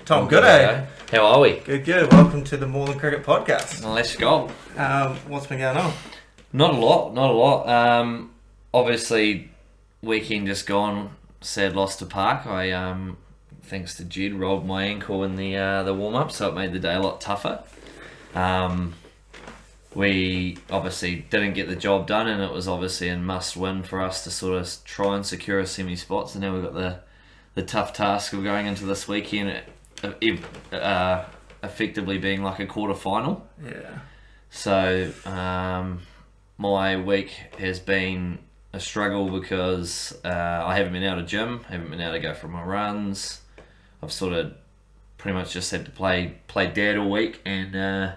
Tom Gooday. How are we? Good. Welcome to the More Than Cricket podcast. Let's go. What's been going on? Not a lot. Obviously, weekend just gone. Sad loss to Park. I, thanks to Jed, rolled my ankle in the warm up, so it made the day a lot tougher. We obviously didn't get the job done, and it was obviously a must win for us to sort of try and secure a semi spot. So now we've got the tough task of going into this weekend, effectively being like a quarter final. Yeah. So my week has been a struggle because I haven't been able to gym, haven't been able to go for my runs. I've sort of pretty much just had to play dad all week and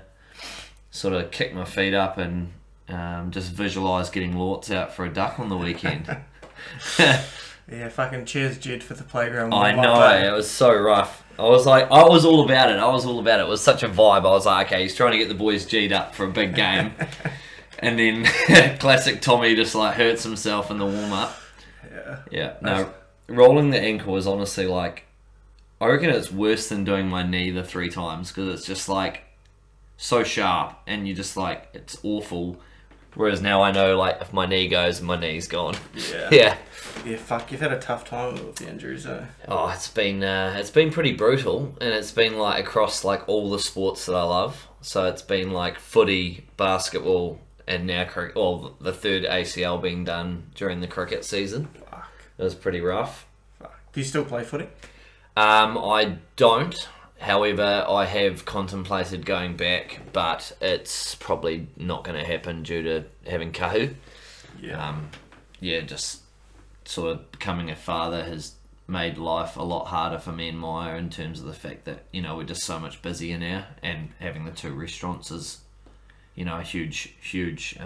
sort of kick my feet up and just visualise getting Lorts out for a duck on the weekend. Yeah, fucking cheers, Jed, for the playground. I know, it was so rough. I was all about it. It was such a vibe. I was like, okay, he's trying to get the boys G'd up for a big game. And then classic Tommy just like hurts himself in the warm-up. Yeah. No, rolling the ankle is honestly like, I reckon it's worse than doing my knee the 3 times because it's just like so sharp and you just like, it's awful. Whereas now I know like if my knee goes, my knee's gone. Yeah. Yeah, fuck, you've had a tough time with the injuries though. Oh, it's been pretty brutal, and it's been like across like all the sports that I love. So it's been like footy, basketball, and now cricket. Well, the third ACL being done during the cricket season. Fuck. It was pretty rough. Fuck. Do you still play footy? I don't. However, I have contemplated going back, but it's probably not going to happen due to having kahu. Yeah. Just sort of becoming a father has made life a lot harder for me and Maya in terms of the fact that, you know, we're just so much busier now, and having the 2 restaurants is, you know, a huge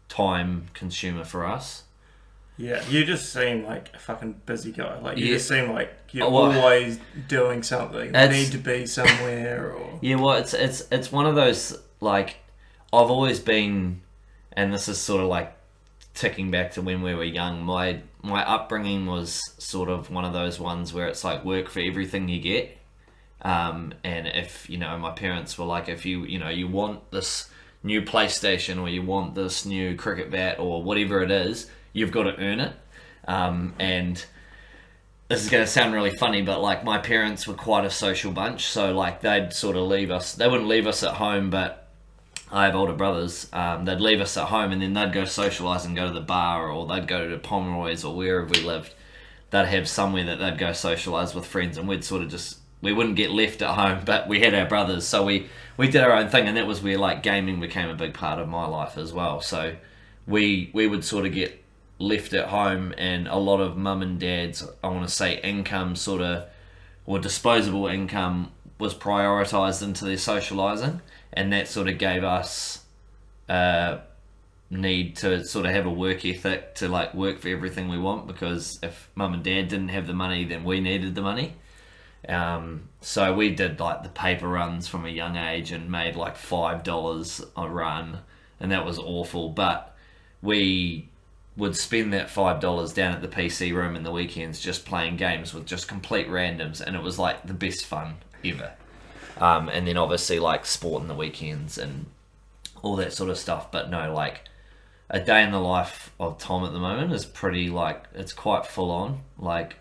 time consumer for us. Yeah, you just seem like a fucking busy guy. Like, you Yeah. just seem like you're always doing something. You need to be somewhere or... Yeah, well, it's one of those, like, I've always been, and this is sort of like ticking back to when we were young, my upbringing was sort of one of those ones where it's like work for everything you get. And if, you know, my parents were like, if you want this new PlayStation or you want this new cricket bat or whatever it is, you've got to earn it. And this is going to sound really funny, but like my parents were quite a social bunch. So like they'd sort of leave us, they wouldn't leave us at home, but I have older brothers, they'd leave us at home and then they'd go socialise and go to the bar, or they'd go to Pomeroy's or wherever we lived. They'd have somewhere that they'd go socialise with friends, and we'd sort of just, we wouldn't get left at home, but we had our brothers, so we did our own thing, and that was where like gaming became a big part of my life as well. So we would sort of get left at home, and a lot of mum and dad's, I want to say, income sort of, or disposable income was prioritised into their socialising. And that sort of gave us a need to sort of have a work ethic to like work for everything we want, because if mum and dad didn't have the money, then we needed the money. So we did like the paper runs from a young age and made like $5 a run, and that was awful. But we would spend that $5 down at the PC room in the weekends just playing games with just complete randoms, and it was like the best fun ever. And then obviously like sport in the weekends and all that sort of stuff. But no, like a day in the life of Tom at the moment is pretty like, it's quite full on. Like,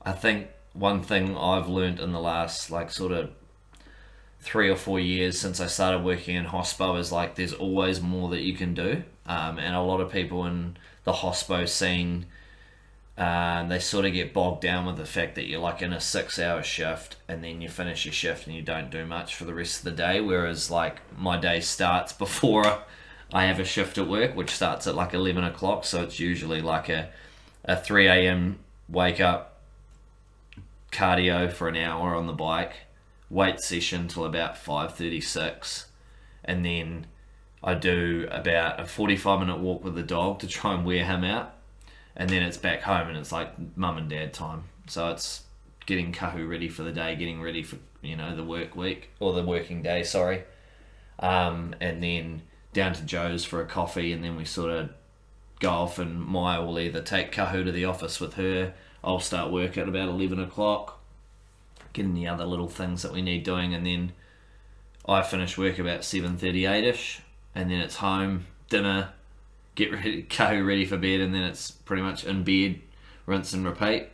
I think one thing I've learned in the last like sort of 3 or 4 years since I started working in hospo is like there's always more that you can do. And a lot of people in the hospo scene, they sort of get bogged down with the fact that you're like in a 6-hour shift and then you finish your shift and you don't do much for the rest of the day. Whereas like my day starts before I have a shift at work, which starts at like 11 o'clock. So it's usually like a 3 a.m. wake up, cardio for an hour on the bike, weight session till about 5:36, and then I do about a 45-minute walk with the dog to try and wear him out. And then it's back home and it's like mum and dad time. So it's getting kahu ready for the day, getting ready for, you know, the work week, or the working day, sorry. And then down to Joe's for a coffee, and then we sort of go off, and Maya will either take kahu to the office with her, I'll start work at about 11 o'clock, getting the other little things that we need doing, and then I finish work about 7:38ish, and then it's home, dinner, get ready, go ready for bed, and then it's pretty much in bed, rinse and repeat.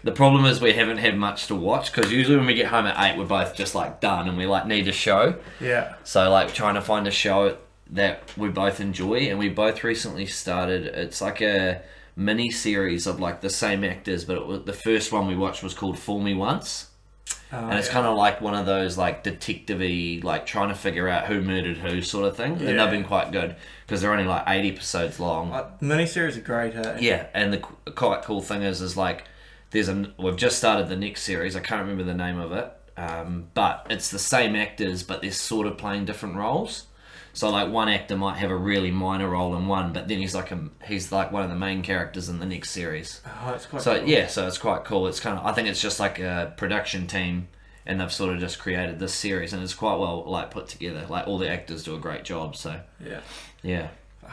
The problem is we haven't had much to watch, because usually when we get home at 8 we're both just like done and we like need a show. Yeah. So like trying to find a show that we both enjoy, and we both recently started, it's like a mini series of like the same actors, but it was, the first one we watched was called Fool Me Once. And it's kind of like one of those like detective-y, like trying to figure out who murdered who sort of thing. And they've been quite good because they're only like 8 episodes long. Miniseries are great, eh? Yeah, and the quite cool thing is like we've just started the next series. I can't remember the name of it, but it's the same actors, but they're sort of playing different roles. So like one actor might have a really minor role in one, but then he's like one of the main characters in the next series. Oh, it's quite cool. Yeah, so it's quite cool. It's kind of, I think it's just like a production team, and they've sort of just created this series, and it's quite well like put together. Like all the actors do a great job. So yeah. Fuck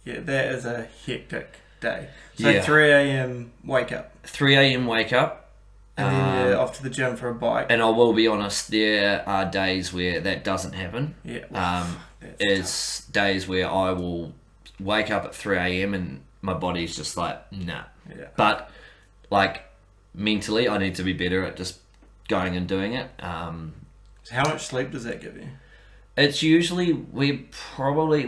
yeah, that is a hectic day. So 3 a.m. wake up. 3 a.m. wake up. And then you're off to the gym for a bike. And I will be honest, there are days where that doesn't happen. Yeah. It's tough. Days where I will wake up at 3 a.m. and my body's just like, nah. Yeah. But, like, mentally, I need to be better at just going and doing it. So how much sleep does that give you? It's usually, we're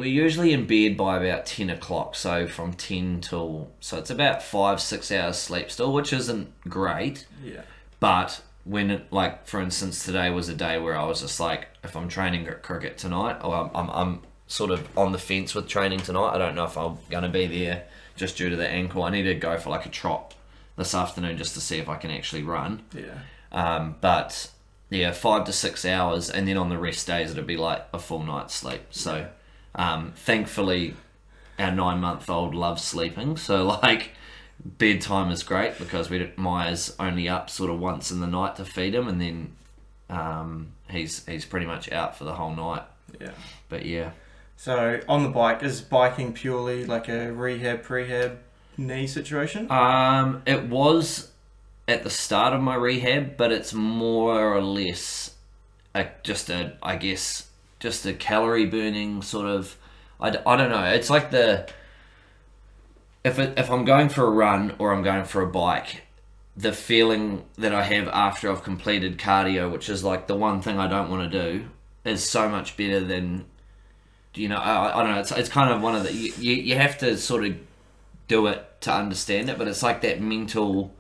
usually in bed by about 10 o'clock. So from 10 till, so it's about 5-6 hours sleep still, which isn't great. Yeah. But when it, like, for instance, today was a day where I was just like, if I'm training at cricket tonight, or I'm sort of on the fence with training tonight. I don't know if I'm going to be there just due to the ankle. I need to go for like a trot this afternoon just to see if I can actually run. Yeah. But yeah, 5 to 6 hours, and then on the rest days it'll be like a full night's sleep. So thankfully our 9-month-old loves sleeping, so like bedtime is great because Maya's only up sort of once in the night to feed him, and then he's pretty much out for the whole night. Yeah. But yeah. So on the bike, is biking purely like a prehab knee situation? It was at the start of my rehab, but it's more or less just a calorie burning sort of, I don't know, it's like if I'm going for a run or I'm going for a bike, the feeling that I have after I've completed cardio, which is like the one thing I don't want to do, is so much better than, you know, I don't know, it's kind of one of the, you have to sort of do it to understand it, but it's like that mental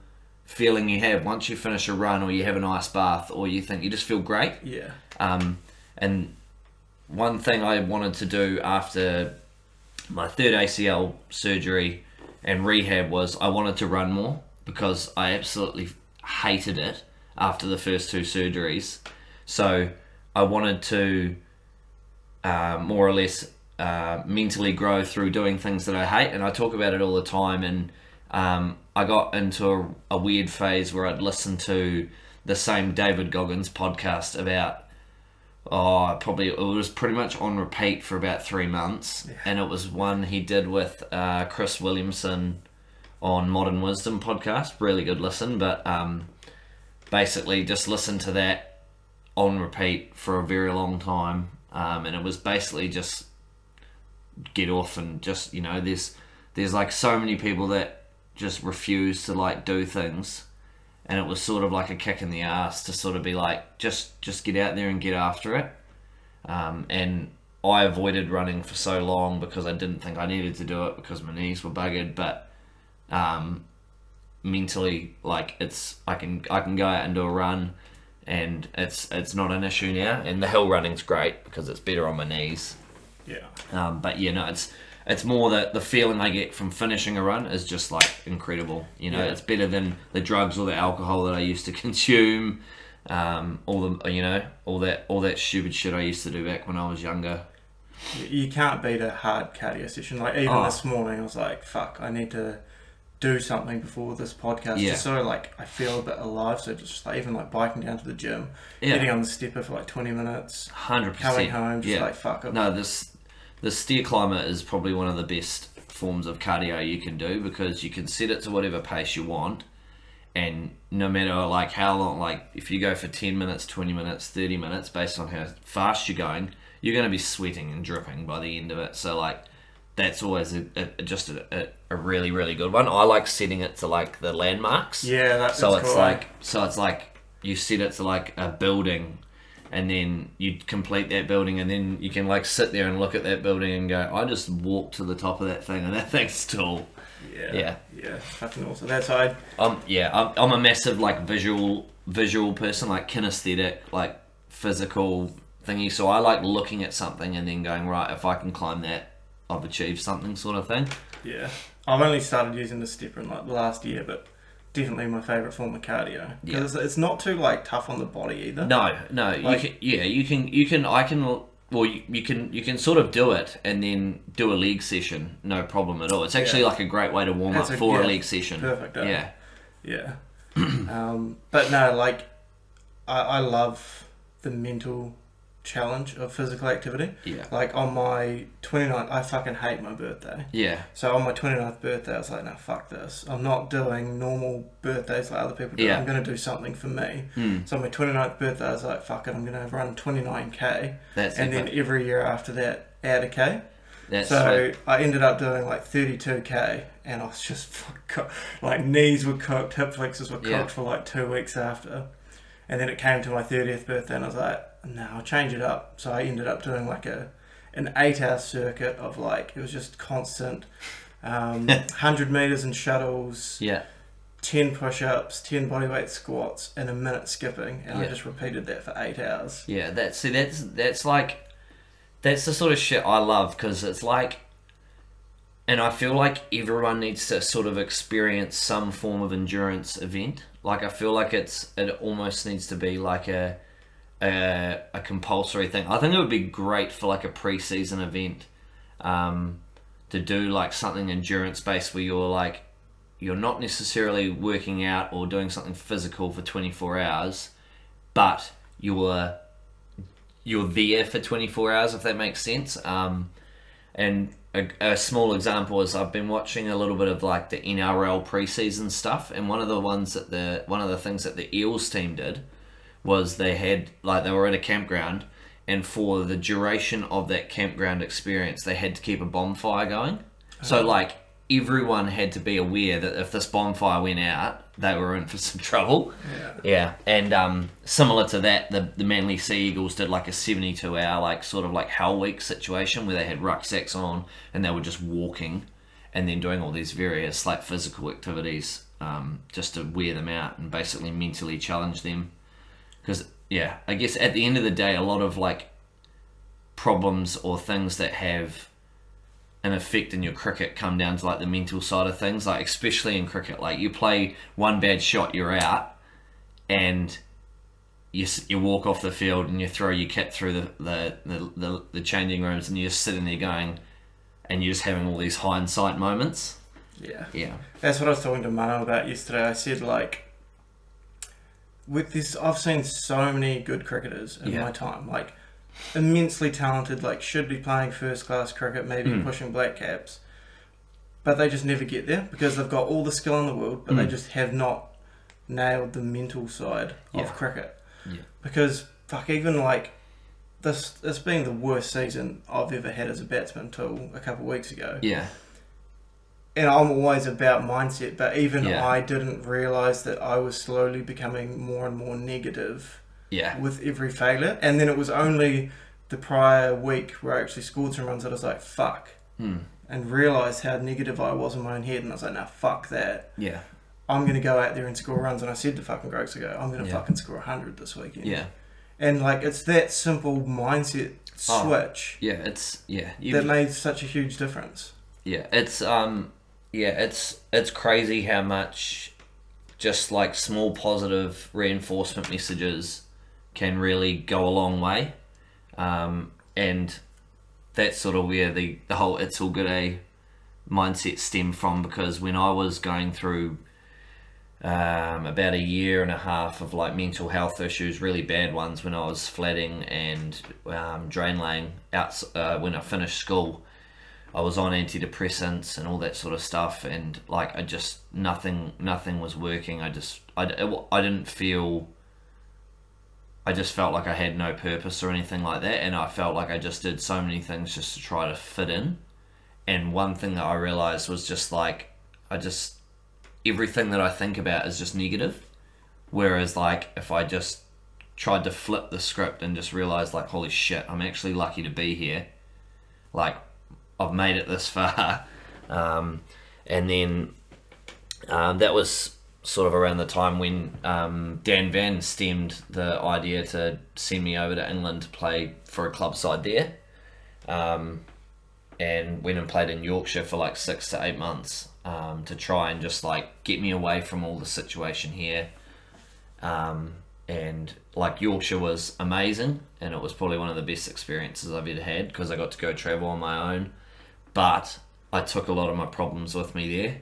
feeling you have once you finish a run, or you have an ice bath, or you think you just feel great. Yeah. And one thing I wanted to do after my third ACL surgery and rehab was I wanted to run more, because I absolutely hated it after the first 2 surgeries. So I wanted to more or less mentally grow through doing things that I hate, and I talk about it all the time. And I got into a weird phase where I'd listen to the same David Goggins podcast about, it was pretty much on repeat for about 3 months. Yeah. And it was one he did with Chris Williamson on Modern Wisdom podcast. Really good listen, but basically just listen to that on repeat for a very long time. And it was basically just get off and just, you know, there's like so many people that just refuse to like do things, and it was sort of like a kick in the ass to sort of be like, just get out there and get after it. And I avoided running for so long because I didn't think I needed to do it because my knees were buggered, but mentally, like, I can go out and do a run, and it's not an issue now. And the hill running's great because it's better on my knees. Yeah. But yeah, no, it's more that the feeling I get from finishing a run is just like incredible. You know, It's better than the drugs or the alcohol that I used to consume. All that stupid shit I used to do back when I was younger. You can't beat a hard cardio session. Like even this morning, I was like, "Fuck, I need to do something before this podcast." Just so like I feel a bit alive. So just like even like biking down to the gym, getting on the stepper for like 20 minutes, 100%. Coming home, just like fuck it. No, the steer climber is probably one of the best forms of cardio you can do, because you can set it to whatever pace you want, And no matter like how long, like if you go for 10 minutes, 20 minutes, 30 minutes, based on how fast you're going, you're going to be sweating and dripping by the end of it. So like that's always just a really, really good one. I like setting it to like the landmarks. Yeah, that's so it's cool. like you set it to like a building, and then you complete that building, and then you can like sit there and look at that building and go, I just walked to the top of that thing, and that thing's tall. Yeah, fucking awesome. That's how I'm a massive like visual person, like kinesthetic, like physical thingy. So I like looking at something and then going, right, if I can climb that, I've achieved something, sort of thing. Yeah, I've only started using the stepper in like the last year, but definitely my favourite form of cardio because it's not too like tough on the body either. No, like, you can sort of do it and then do a leg session, no problem at all. It's actually like a great way to warm up for a leg session. Perfect. Yeah. But no, like I love the mental challenge of physical activity. Yeah. Like on my 29th, I fucking hate my birthday. Yeah. So on my 29th birthday, I was like, no, fuck this. I'm not doing normal birthdays like other people do. Yeah. I'm going to do something for me. So on my 29th birthday, I was like, fuck it, I'm going to run 29k. Then every year after that, add a k. So I ended up doing like 32k, and I was just like knees were cooked, hip flexors were cooked for like 2 weeks after. And then it came to my 30th birthday, and I was like, no, I'll change it up. So I ended up doing like an 8-hour circuit of like, it was just constant 100 meters in shuttles, 10 push-ups, 10 bodyweight squats, and a minute skipping, and I just repeated that for 8 hours. Yeah, that's the sort of shit I love, because it's like, and I feel like everyone needs to sort of experience some form of endurance event. Like I feel like it almost needs to be like a compulsory thing. I think it would be great for like a pre-season event, to do like something endurance based where you're not necessarily working out or doing something physical for 24 hours, but you're there for 24 hours, if that makes sense. And a small example is I've been watching a little bit of like the NRL preseason stuff, and one of the things that the Eels team did was they were at a campground, and for the duration of that campground experience they had to keep a bonfire going. So like everyone had to be aware that if this bonfire went out, they were in for some trouble. And similar to that, the Manly Sea Eagles did like a 72-hour like sort of like Hell Week situation where they had rucksacks on and they were just walking and then doing all these various like physical activities just to wear them out and basically mentally challenge them. Because I guess at the end of the day, a lot of like problems or things that have an effect in your cricket come down to like the mental side of things, like especially in cricket. Like you play one bad shot, you're out, and you walk off the field and you throw your kit through the changing rooms, and you're just sitting there going, and you're just having all these hindsight moments. Yeah. That's what I was talking to Mano about yesterday. I said like, with this, I've seen so many good cricketers in my time, like immensely talented, like should be playing first class cricket, maybe pushing black caps, but they just never get there because they've got all the skill in the world, but they just have not nailed the mental side of cricket. Because fuck, even like this being the worst season I've ever had as a batsman until a couple of weeks ago. And I'm always about mindset, but even I didn't realise that I was slowly becoming more and more negative with every failure. And then it was only the prior week where I actually scored some runs that I was like, fuck. And realised how negative I was in my own head. And I was like, nah, fuck that. I'm going to go out there and score runs. And I said to fucking Groks, I go, I'm going to fucking score 100 this weekend. And like, it's that simple mindset switch that made such a huge difference. It's crazy how much just like small positive reinforcement messages can really go a long way, and that's sort of where the whole "it's all good" mindset stemmed from. Because when I was going through about a year and a half of like mental health issues, really bad ones, when I was flatting and drain laying out when I finished school, I was on antidepressants and all that sort of stuff, and like I just nothing was working. I didn't feel. I just felt like I had no purpose or anything like that, and I felt like I just did so many things just to try to fit in. And one thing that I realized was just like everything that I think about is just negative. Whereas like if I just tried to flip the script and just realize like, holy shit, I'm actually lucky to be here. Like I've made it this far. And then that was sort of around the time when Dan Van stemmed the idea to send me over to England to play for a club side there. And went and played in Yorkshire for like 6 to 8 months to try and just like get me away from all the situation here. And like Yorkshire was amazing, and it was probably one of the best experiences I've ever had because I got to go travel on my own. But I took a lot of my problems with me there.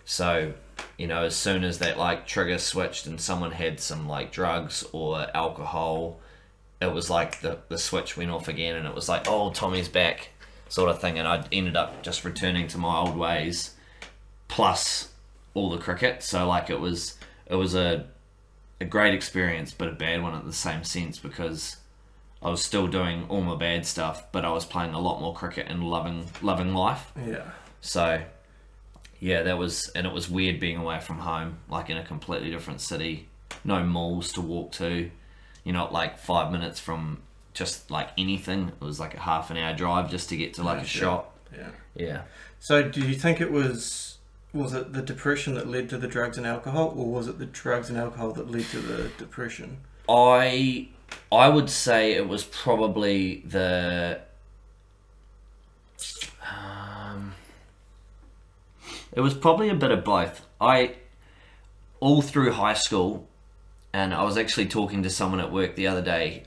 So, you know, as soon as that like trigger switched and someone had some like drugs or alcohol, it was like the switch went off again, and it was like, oh, Tommy's back sort of thing. And I ended up just returning to my old ways plus all the cricket. So like it was a great experience, but a bad one at the same sense, because I was still doing all my bad stuff, but I was playing a lot more cricket and loving life. Yeah. So yeah, it was weird being away from home, like in a completely different city, no malls to walk to, you're not like 5 minutes from just like anything. It was like a half an hour drive just to get to like a shop. Yeah. So do you think it was it the depression that led to the drugs and alcohol, or was it the drugs and alcohol that led to the depression? I would say it was probably it was probably a bit of both. All through high school, and I was actually talking to someone at work the other day,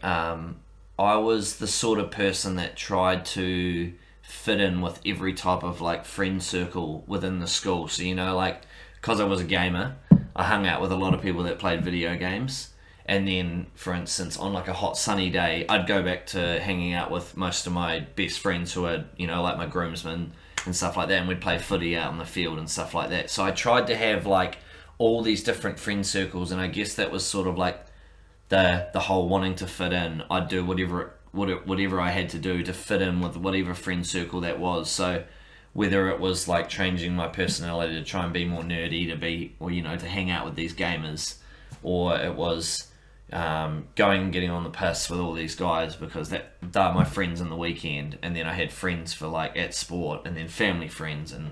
I was the sort of person that tried to fit in with every type of like friend circle within the school. So, you know, like, because I was a gamer, I hung out with a lot of people that played video games. And then, for instance, on like a hot sunny day, I'd go back to hanging out with most of my best friends who are, you know, like my groomsmen and stuff like that, and we'd play footy out on the field and stuff like that. So I tried to have like all these different friend circles, and I guess that was sort of like the whole wanting to fit in. I'd do whatever I had to do to fit in with whatever friend circle that was. So whether it was like changing my personality to try and be more nerdy, to be, or you know, to hang out with these gamers, or it was going and getting on the piss with all these guys because they're my friends in the weekend, and then I had friends for like at sport, and then family friends, and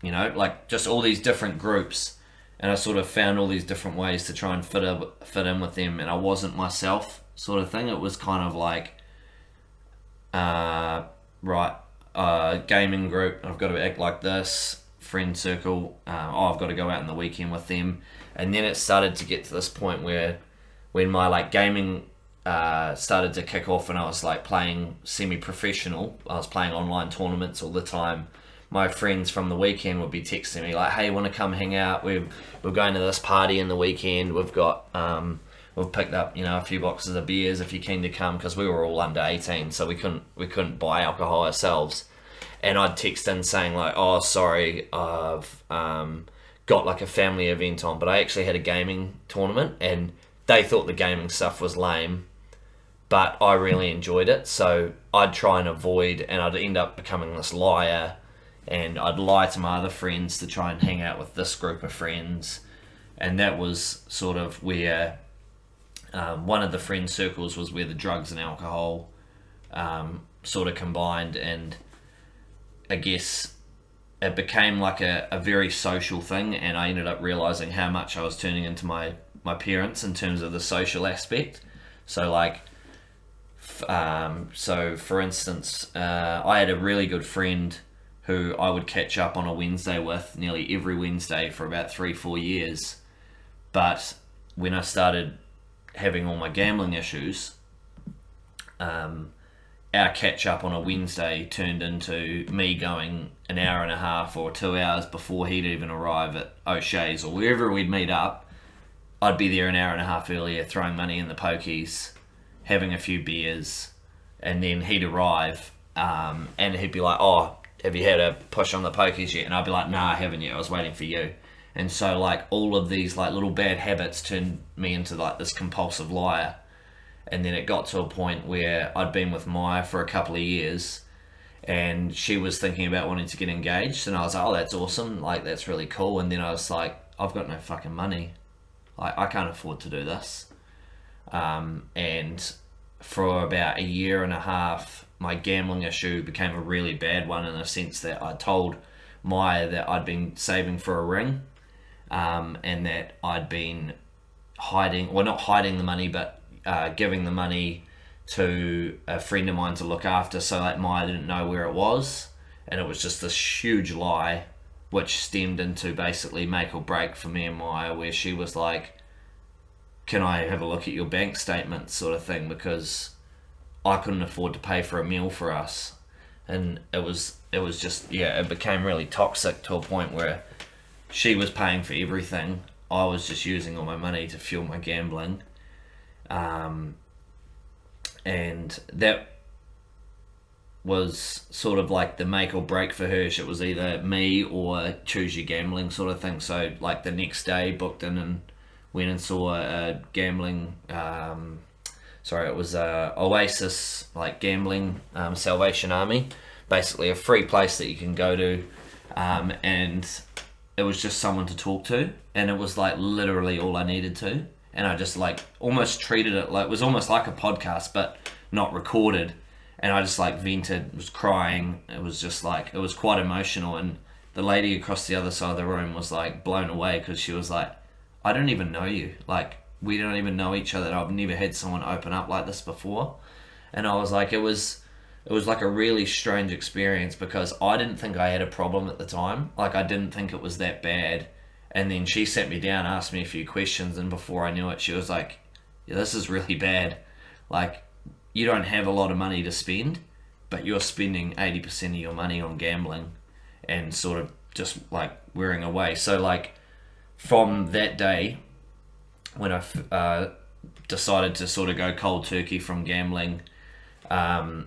you know, like just all these different groups. And I sort of found all these different ways to try and fit in with them, and I wasn't myself, sort of thing. It was kind of like, gaming group, I've got to act like this. Friend circle, I've got to go out on the weekend with them. And then it started to get to this point where, when my like gaming started to kick off, and I was like playing semi-professional, I was playing online tournaments all the time. My friends from the weekend would be texting me like, "Hey, want to come hang out? We're going to this party in the weekend. We've got we've picked up, you know, a few boxes of beers if you're keen to come," because we were all under 18, so we couldn't buy alcohol ourselves. And I'd text in saying like, "Oh, sorry, I've got like a family event on, but I actually had a gaming tournament," and they thought the gaming stuff was lame, but I really enjoyed it. So I'd try and avoid, and I'd end up becoming this liar. And I'd lie to my other friends to try and hang out with this group of friends. And that was sort of where one of the friend circles was where the drugs and alcohol sort of combined. And I guess it became like a very social thing, and I ended up realizing how much I was turning into my parents in terms of the social aspect. So like, so for instance, I had a really good friend who I would catch up on a Wednesday with nearly every Wednesday for about 3-4 years. But when I started having all my gambling issues, our catch up on a Wednesday turned into me going an hour and a half or 2 hours before he'd even arrive at O'Shea's or wherever we'd meet up. I'd be there an hour and a half earlier, throwing money in the pokies, having a few beers, and then he'd arrive, and he'd be like, "Oh, have you had a push on the pokies yet? And I'd be like, nah, I haven't yet, I was waiting for you. And so like all of these like little bad habits turned me into like this compulsive liar. And then it got to a point where I'd been with Maya for a couple of years, and she was thinking about wanting to get engaged, and I was like, oh, that's awesome, like that's really cool. And then I was like, I've got no fucking money, like I can't afford to do this. And for about a year and a half, my gambling issue became a really bad one, in the sense that I told Maya that I'd been saving for a ring, and that I'd been not hiding the money, but giving the money to a friend of mine to look after, so that Maya didn't know where it was. And it was just this huge lie, which stemmed into basically make or break for me and Maya, where she was like, can I have a look at your bank statement, sort of thing, because I couldn't afford to pay for a meal for us. And it was just, it became really toxic, to a point where she was paying for everything, I was just using all my money to fuel my gambling. And that was sort of like the make or break for her. It was either me or choose your gambling, sort of thing. So like the next day, booked in and went and saw a gambling, it was Oasis, like gambling, Salvation Army, basically a free place that you can go to, and it was just someone to talk to, and it was like literally all I needed to. And I just like almost treated it like, it was almost like a podcast, but not recorded. And I just like vented, was crying. It was just like, it was quite emotional. And the lady across the other side of the room was like blown away, because she was like, I don't even know you. Like, we don't even know each other. I've never had someone open up like this before. And I was like, it was like a really strange experience, because I didn't think I had a problem at the time. Like, I didn't think it was that bad. And then she sat me down, asked me a few questions, and before I knew it, she was like, yeah, this is really bad. Like, you don't have a lot of money to spend, but you're spending 80% of your money on gambling and sort of just like wearing away. So like, from that day, when I decided to sort of go cold turkey from gambling, I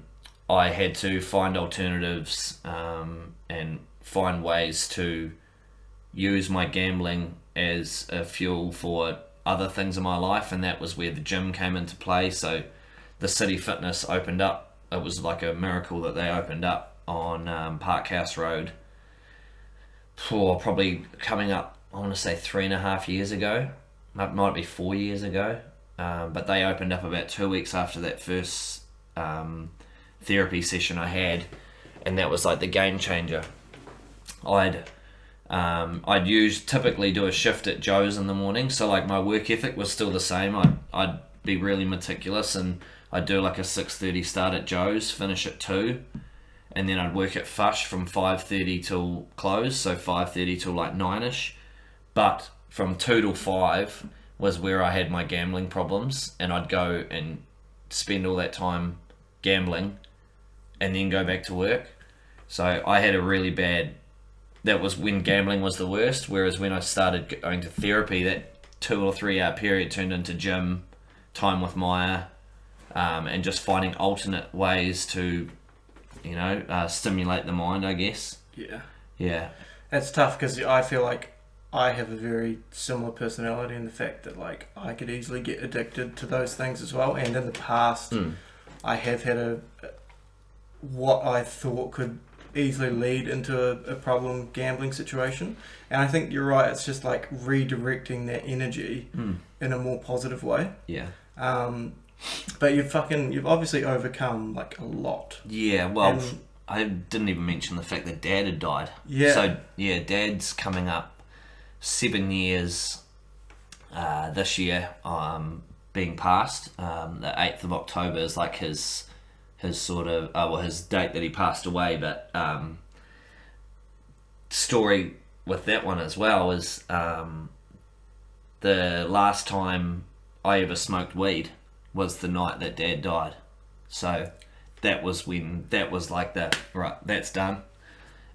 had to find alternatives, and find ways to use my gambling as a fuel for other things in my life. And that was where the gym came into play. So the City Fitness opened up. It was like a miracle that they opened up on Park House Road, probably coming up, I want to say 3.5 years ago. It might be 4 years ago, but they opened up about 2 weeks after that first therapy session I had, and that was like the game changer. I'd typically do a shift at Joe's in the morning, so like my work ethic was still the same. I'd be really meticulous, and I'd do like a 6:30 start at Joe's, finish at 2, and then I'd work at Fush from 5:30 till close, so 5:30 till like 9ish. But from 2 till 5 was where I had my gambling problems, and I'd go and spend all that time gambling and then go back to work. So I had a really bad, that was when gambling was the worst, whereas when I started going to therapy, that 2 or 3 hour period turned into gym, time with Maya, and just finding alternate ways to, stimulate the mind, I guess. Yeah. That's tough, because I feel like I have a very similar personality in the fact that like I could easily get addicted to those things as well. And in the past, I have had what I thought could easily lead into a problem gambling situation. And I think you're right, it's just like redirecting that energy in a more positive way. Yeah. But you've obviously overcome like a lot. Yeah, well, I didn't even mention the fact that Dad had died. Yeah. So yeah, Dad's coming up 7 years this year, being passed. The 8th of October is like his sort of his date that he passed away. But story with that one as well is the last time I ever smoked weed was the night that Dad died. So that was like that's done.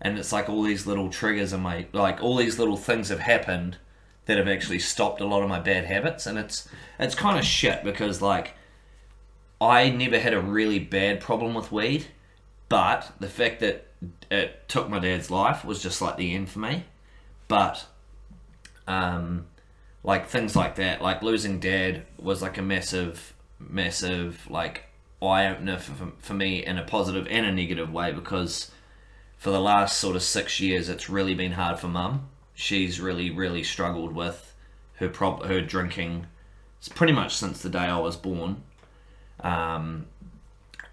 And it's like all these little triggers in all these little things have happened that have actually stopped a lot of my bad habits. And it's kind of shit, because like I never had a really bad problem with weed, but the fact that it took my dad's life was just like the end for me. But like things like that, like losing dad was like a massive like eye-opener for me in a positive and a negative way, because for the last sort of 6 years it's really been hard for mum. She's really struggled with her drinking. It's pretty much since the day I was born, and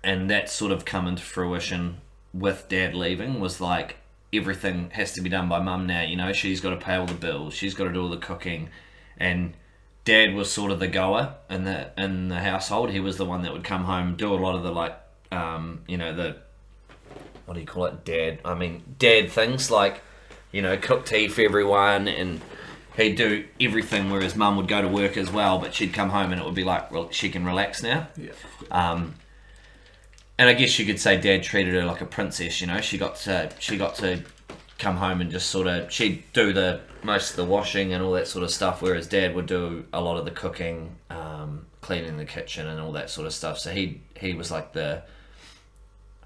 that's sort of come into fruition with dad leaving. Was like everything has to be done by mum now, you know. She's got to pay all the bills, she's got to do all the cooking, and dad was sort of the goer in the household. He was the one that would come home, do a lot of the like the what do you call it, dad things, like, you know, cook tea for everyone, and he'd do everything, whereas mum would go to work as well, but she'd come home and it would be like, well, she can relax now. And I guess you could say dad treated her like a princess, you know. She got to come home and just sort of, she'd do the most of the washing and all that sort of stuff, whereas dad would do a lot of the cooking, cleaning the kitchen and all that sort of stuff. So he was like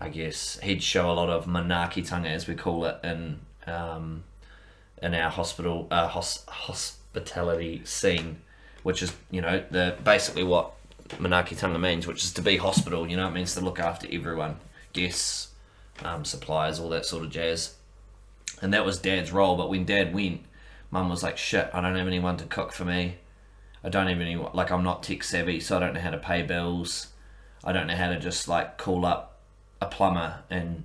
I guess he'd show a lot of manaakitanga, as we call it, in our hospitality scene, which is, you know, basically what manaakitanga means, which is to be hospital. You know, it means to look after everyone, guests, suppliers, all that sort of jazz. And that was dad's role. But when dad went, mum was like, shit, I don't have anyone to cook for me. I don't have anyone, like, I'm not tech savvy, so I don't know how to pay bills. I don't know how to just like call up a plumber, and,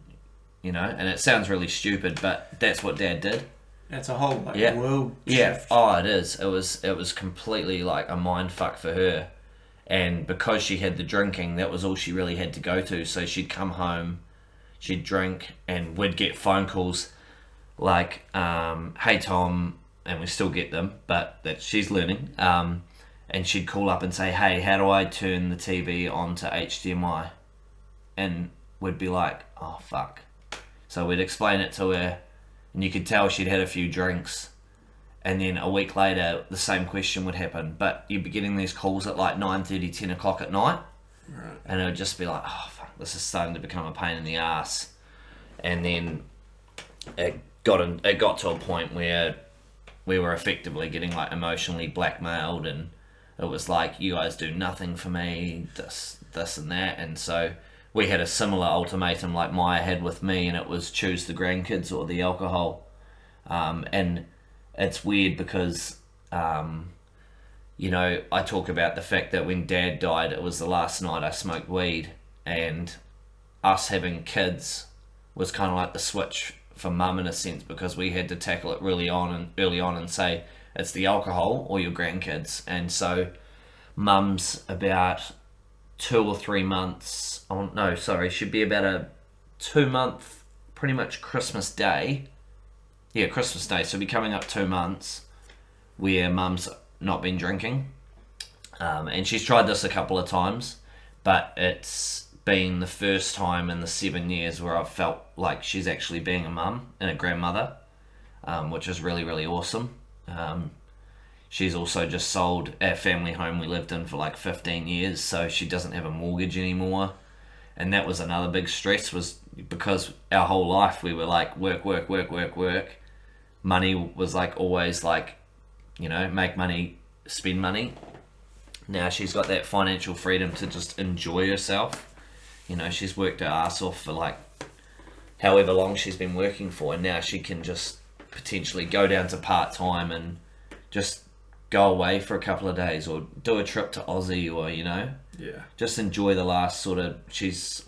you know, and it sounds really stupid, but that's what dad did. It's a whole world shift. Oh, it is. It was completely like a mind fuck for her. And because she had the drinking, that was all she really had to go to. So she'd come home, she'd drink, and we'd get phone calls like, hey Tom, and we still get them, but that she's learning. And she'd call up and say, hey, how do I turn the TV on to HDMI? And we'd be like, oh fuck. So we'd explain it to her, and you could tell she'd had a few drinks. And then a week later, the same question would happen. But you'd be getting these calls at like 9:30, 10 o'clock at night. Right. And it would just be like, oh fuck, this is starting to become a pain in the ass. And then it got to a point where we were effectively getting like emotionally blackmailed, and it was like, you guys do nothing for me, this and that. And so we had a similar ultimatum like Maya had with me, and it was choose the grandkids or the alcohol. And it's weird because, you know, I talk about the fact that when dad died, it was the last night I smoked weed, and us having kids was kind of like the switch for mum in a sense, because we had to tackle it early on and say, it's the alcohol or your grandkids. And so mum's about 2 or 3 months, should be about a 2 month, pretty much Christmas Day. Yeah, Christmas Day, so it'll be coming up 2 months where mum's not been drinking. And she's tried this a couple of times, but it's been the first time in the 7 years where I've felt like she's actually being a mum and a grandmother, which is really, really awesome. She's also just sold our family home we lived in for like 15 years, so she doesn't have a mortgage anymore. And that was another big stress, was because our whole life we were like work. Money was like always like, you know, make money, spend money. Now she's got that financial freedom to just enjoy herself. You know, she's worked her ass off for like however long she's been working for, and now she can just potentially go down to part-time and just go away for a couple of days, or do a trip to Aussie, or, you know, just enjoy the last sort of, she's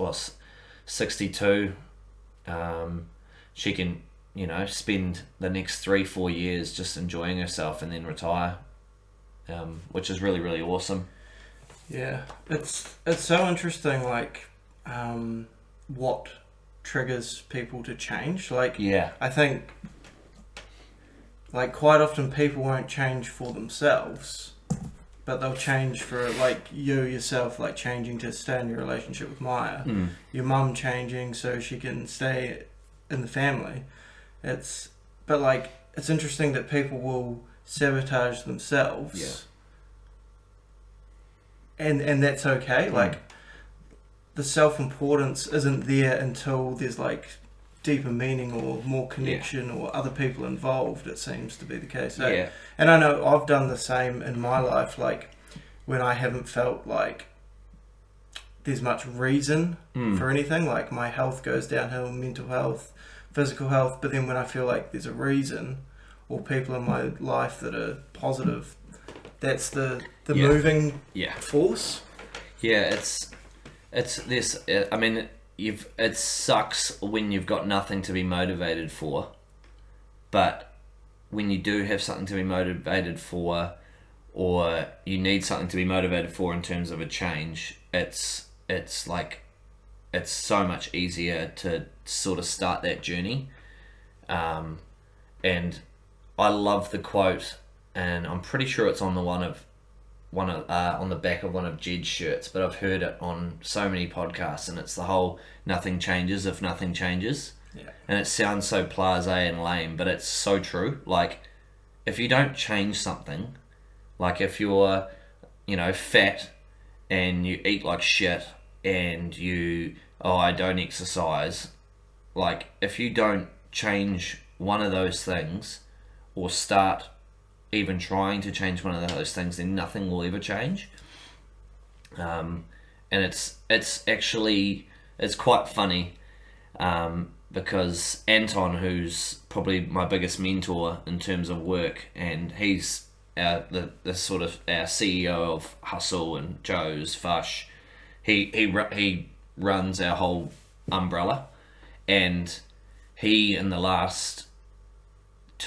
62, she can, you know, spend the next 3-4 years just enjoying herself and then retire, which is really, really awesome. Yeah, it's so interesting, like, what triggers people to change. Like, I think, like, quite often people won't change for themselves, but they'll change for, like, you yourself, like, changing to stay in your relationship with Maya. Your mum changing so she can stay in the family. But, like, it's interesting that people will sabotage themselves. And that's okay. Like, the self-importance isn't there until there's, like, deeper meaning or more connection or other people involved, it seems to be the case. Yeah. And I know I've done the same in my life, like when I haven't felt like there's much reason for anything, like my health goes downhill, mental health, physical health, but then when I feel like there's a reason or people in my life that are positive, that's the moving force. Yeah, it's this. I mean, it sucks when you've got nothing to be motivated for, but when you do have something to be motivated for, or you need something to be motivated for in terms of a change, it's like it's so much easier to sort of start that journey. And I love the quote, and I'm pretty sure it's on the on the back of one of Jed's shirts, but I've heard it on so many podcasts, and it's the whole nothing changes if nothing changes. Yeah. And it sounds so blasé and lame, but it's so true. Like, if you don't change something, like if you're, fat and you eat like shit and I don't exercise, like if you don't change one of those things or start even trying to change one of those things, then nothing will ever change. And it's quite funny, because Anton, who's probably my biggest mentor in terms of work, and he's the sort of our CEO of Hustle and Joe's Fush, he runs our whole umbrella, and he in the last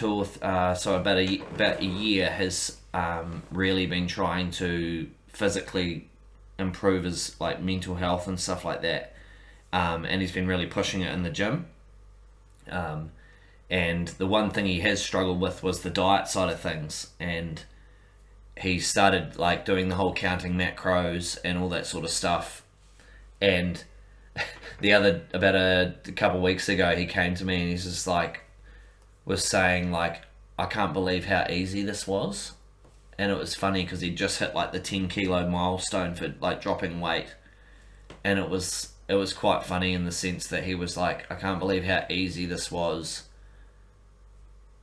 about a year has really been trying to physically improve his like mental health and stuff like that, and he's been really pushing it in the gym, and the one thing he has struggled with was the diet side of things, and he started like doing the whole counting macros and all that sort of stuff. And about a couple of weeks ago, he came to me and he's just like, was saying like, I can't believe how easy this was. And it was funny because he just hit like the 10 kilo milestone for like dropping weight, and it was quite funny in the sense that he was like, I can't believe how easy this was,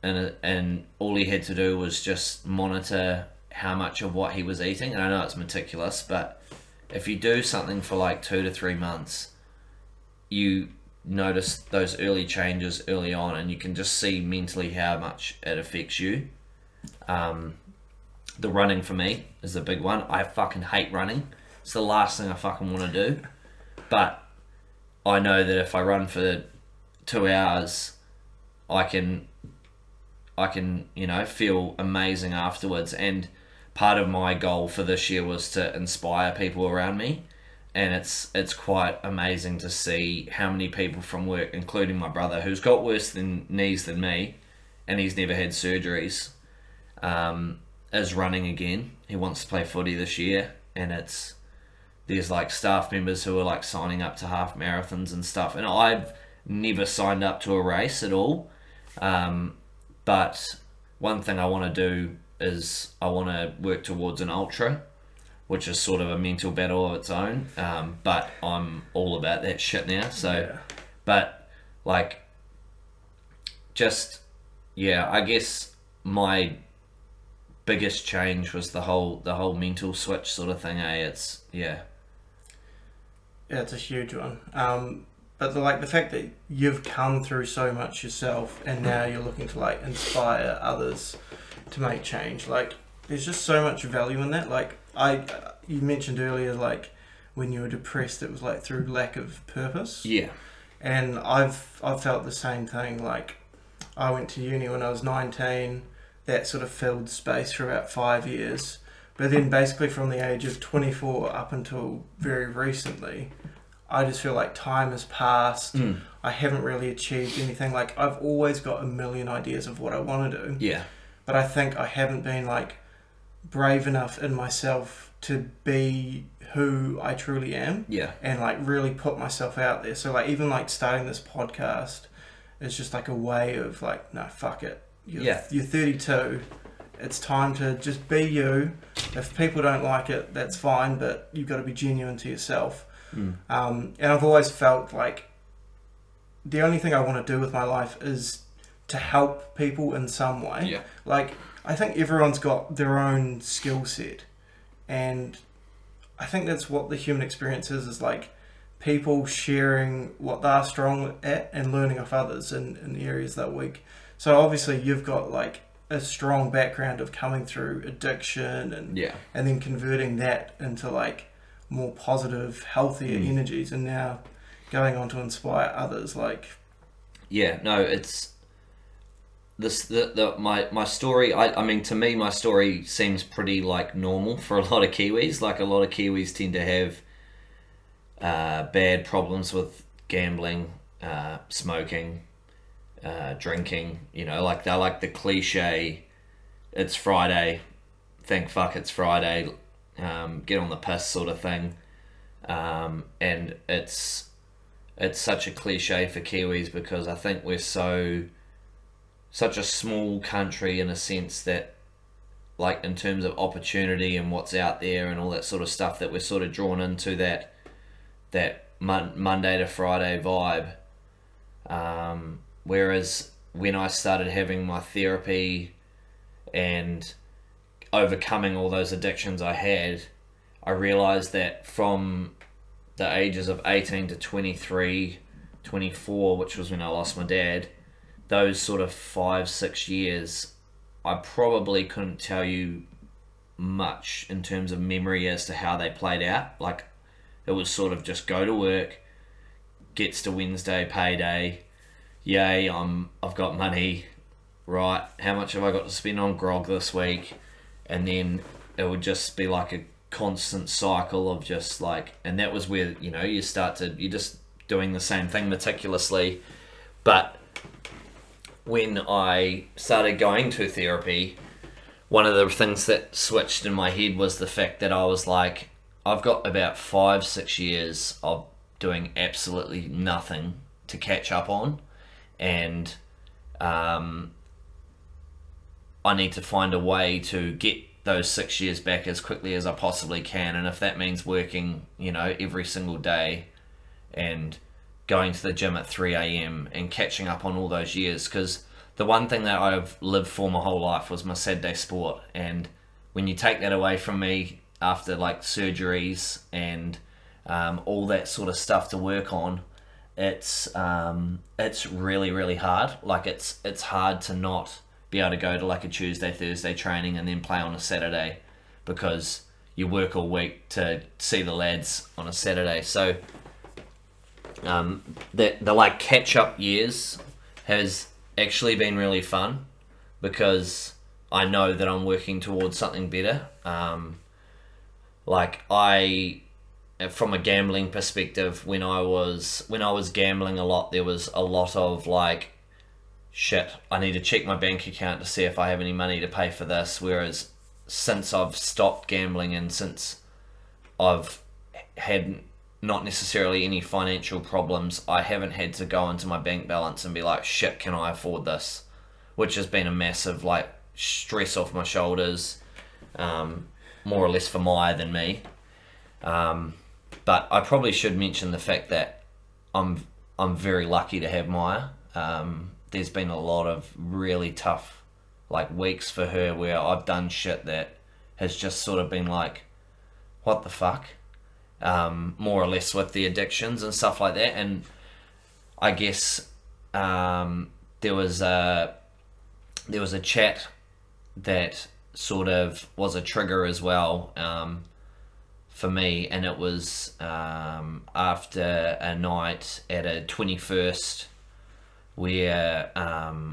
and all he had to do was just monitor how much of what he was eating. And I know it's meticulous, but if you do something for like 2 to 3 months, you notice those early changes early on, and you can just see mentally how much it affects you. The running for me is a big one. I fucking hate running. It's the last thing I fucking want to do. But I know that if I run for 2 hours, I can feel amazing afterwards. And part of my goal for this year was to inspire people around me. And it's quite amazing to see how many people from work, including my brother, who's got worse knees than me, and he's never had surgeries, is running again. He wants to play footy this year, and there's like staff members who are like signing up to half marathons and stuff. And I've never signed up to a race at all, but one thing I want to do is I want to work towards an ultra, which is sort of a mental battle of its own. But I'm all about that shit now. So, yeah. But like, I guess my biggest change was the whole mental switch sort of thing. It's it's a huge one. But the fact that you've come through so much yourself, and now you're looking to like inspire others to make change. Like, there's just so much value in that. Like, you mentioned earlier, like when you were depressed, it was like through lack of purpose. Yeah. And I've felt the same thing. Like, I went to uni when I was 19. That sort of filled space for about 5 years. But then basically from the age of 24 up until very recently, I just feel like time has passed. I haven't really achieved anything. Like, I've always got a million ideas of what I want to do. Yeah. But I think I haven't been like brave enough in myself to be who I truly am. Yeah. And like really put myself out there. So like even like starting this podcast is just like a way of like, no, fuck it. You're 32. It's time to just be you. If people don't like it, that's fine, but you've got to be genuine to yourself. And I've always felt like the only thing I want to do with my life is to help people in some way. Yeah. Like, I think everyone's got their own skill set, and I think that's what the human experience is like people sharing what they're strong at and learning off others in the areas they're weak. So obviously you've got like a strong background of coming through addiction and then converting that into like more positive, healthier energies, and now going on to inspire others. Like, it's this my story. I mean, to me, my story seems pretty like normal for a lot of Kiwis. Like, a lot of Kiwis tend to have bad problems with gambling, smoking, drinking. You know, like, they're like the cliche, it's Friday, thank fuck it's Friday, get on the piss sort of thing. And it's such a cliche for Kiwis because I think we're such a small country in a sense that, like, in terms of opportunity and what's out there and all that sort of stuff, that we're sort of drawn into that Monday to Friday vibe. Whereas when I started having my therapy and overcoming all those addictions I had, I realised that from the ages of 18 to 23, 24, which was when I lost my dad, those sort of 5-6 years, I probably couldn't tell you much in terms of memory as to how they played out. Like, it was sort of just go to work, gets to Wednesday, payday, yay, I've got money, right, how much have I got to spend on grog this week? And then it would just be like a constant cycle of just like, and that was where, you know, you're just doing the same thing meticulously. But when I started going to therapy, one of the things that switched in my head was the fact that I was like, I've got about 5-6 years of doing absolutely nothing to catch up on, and I need to find a way to get those 6 years back as quickly as I possibly can. And if that means working, you know, every single day and going to the gym at 3 a.m. and catching up on all those years, because the one thing that I've lived for my whole life was my Saturday sport, and when you take that away from me after like surgeries and all that sort of stuff to work on, it's really, really hard. Like, it's hard to not be able to go to like a Tuesday, Thursday training and then play on a Saturday, because you work all week to see the lads on a Saturday. So the like catch up years has actually been really fun, because I know that I'm working towards something better. Like, from a gambling perspective, when I was gambling a lot, there was a lot of like, shit, I need to check my bank account to see if I have any money to pay for this. Whereas since I've stopped gambling and since I've had not necessarily any financial problems, I haven't had to go into my bank balance and be like, shit, can I afford this? Which has been a massive like stress off my shoulders, more or less for Maya than me. But I probably should mention the fact that I'm very lucky to have Maya. There's been a lot of really tough like weeks for her where I've done shit that has just sort of been like, what the fuck? More or less with the addictions and stuff like that. And I guess there was a chat that sort of was a trigger as well for me, and it was after a night at a 21st where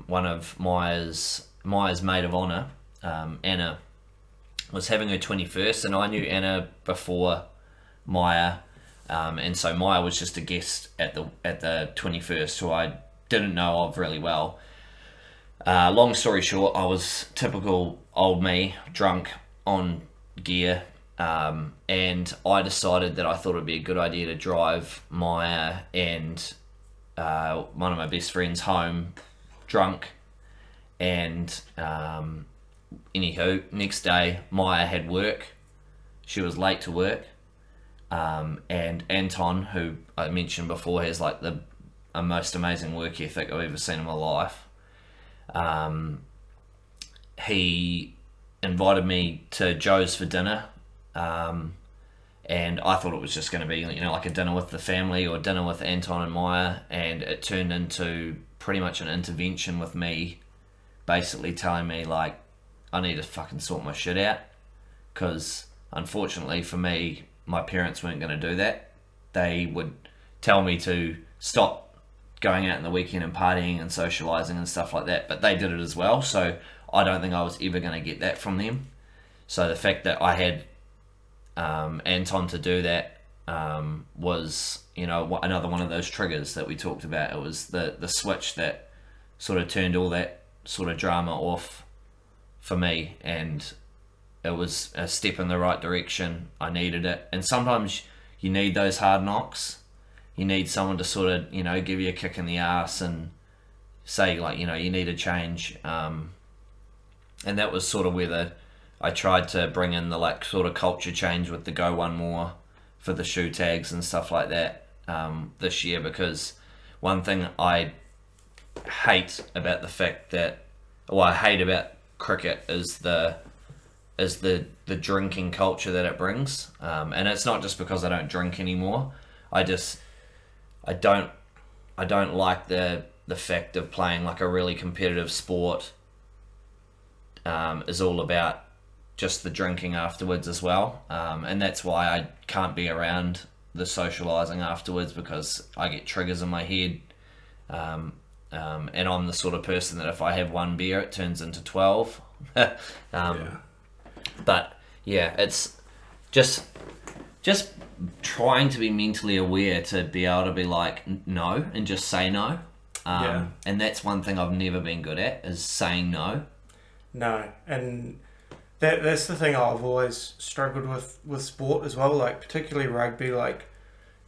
one of Maya's maid of honour, Anna, was having her 21st, and I knew Anna before Maya, and so Maya was just a guest at the 21st, who I didn't know of really well. Long story short, I was typical old me, drunk, on gear, and I decided that I thought it'd be a good idea to drive Maya and one of my best friends home drunk. And anywho, next day Maya had work. She was late to work, and Anton, who I mentioned before, has like the a most amazing work ethic I've ever seen in my life. He invited me to Joe's for dinner, and I thought it was just going to be, like a dinner with the family or dinner with Anton and Maya, and it turned into pretty much an intervention with me, basically telling me, like, I need to fucking sort my shit out, because unfortunately for me, my parents weren't going to do that. They would tell me to stop going out in the weekend and partying and socialising and stuff like that, but they did it as well, so I don't think I was ever going to get that from them. So the fact that I had Anton to do that was, another one of those triggers that we talked about. It was the switch that sort of turned all that sort of drama off for me, and it was a step in the right direction. I needed it, and sometimes you need those hard knocks. You need someone to sort of, give you a kick in the ass and say, like, you need a change. And that was sort of where I tried to bring in the, like, sort of culture change with the Go One More for the shoe tags and stuff like that this year, because one thing I hate about cricket is the drinking culture that it brings, and it's not just because I don't drink anymore. I don't like the fact of playing like a really competitive sport is all about just the drinking afterwards as well, and that's why I can't be around the socialising afterwards, because I get triggers in my head, and I'm the sort of person that if I have one beer it turns into 12. But yeah, it's just trying to be mentally aware to be able to be like no and just say no. And that's one thing I've never been good at, is saying no. No, and that's the thing I've always struggled with sport as well, like particularly rugby. Like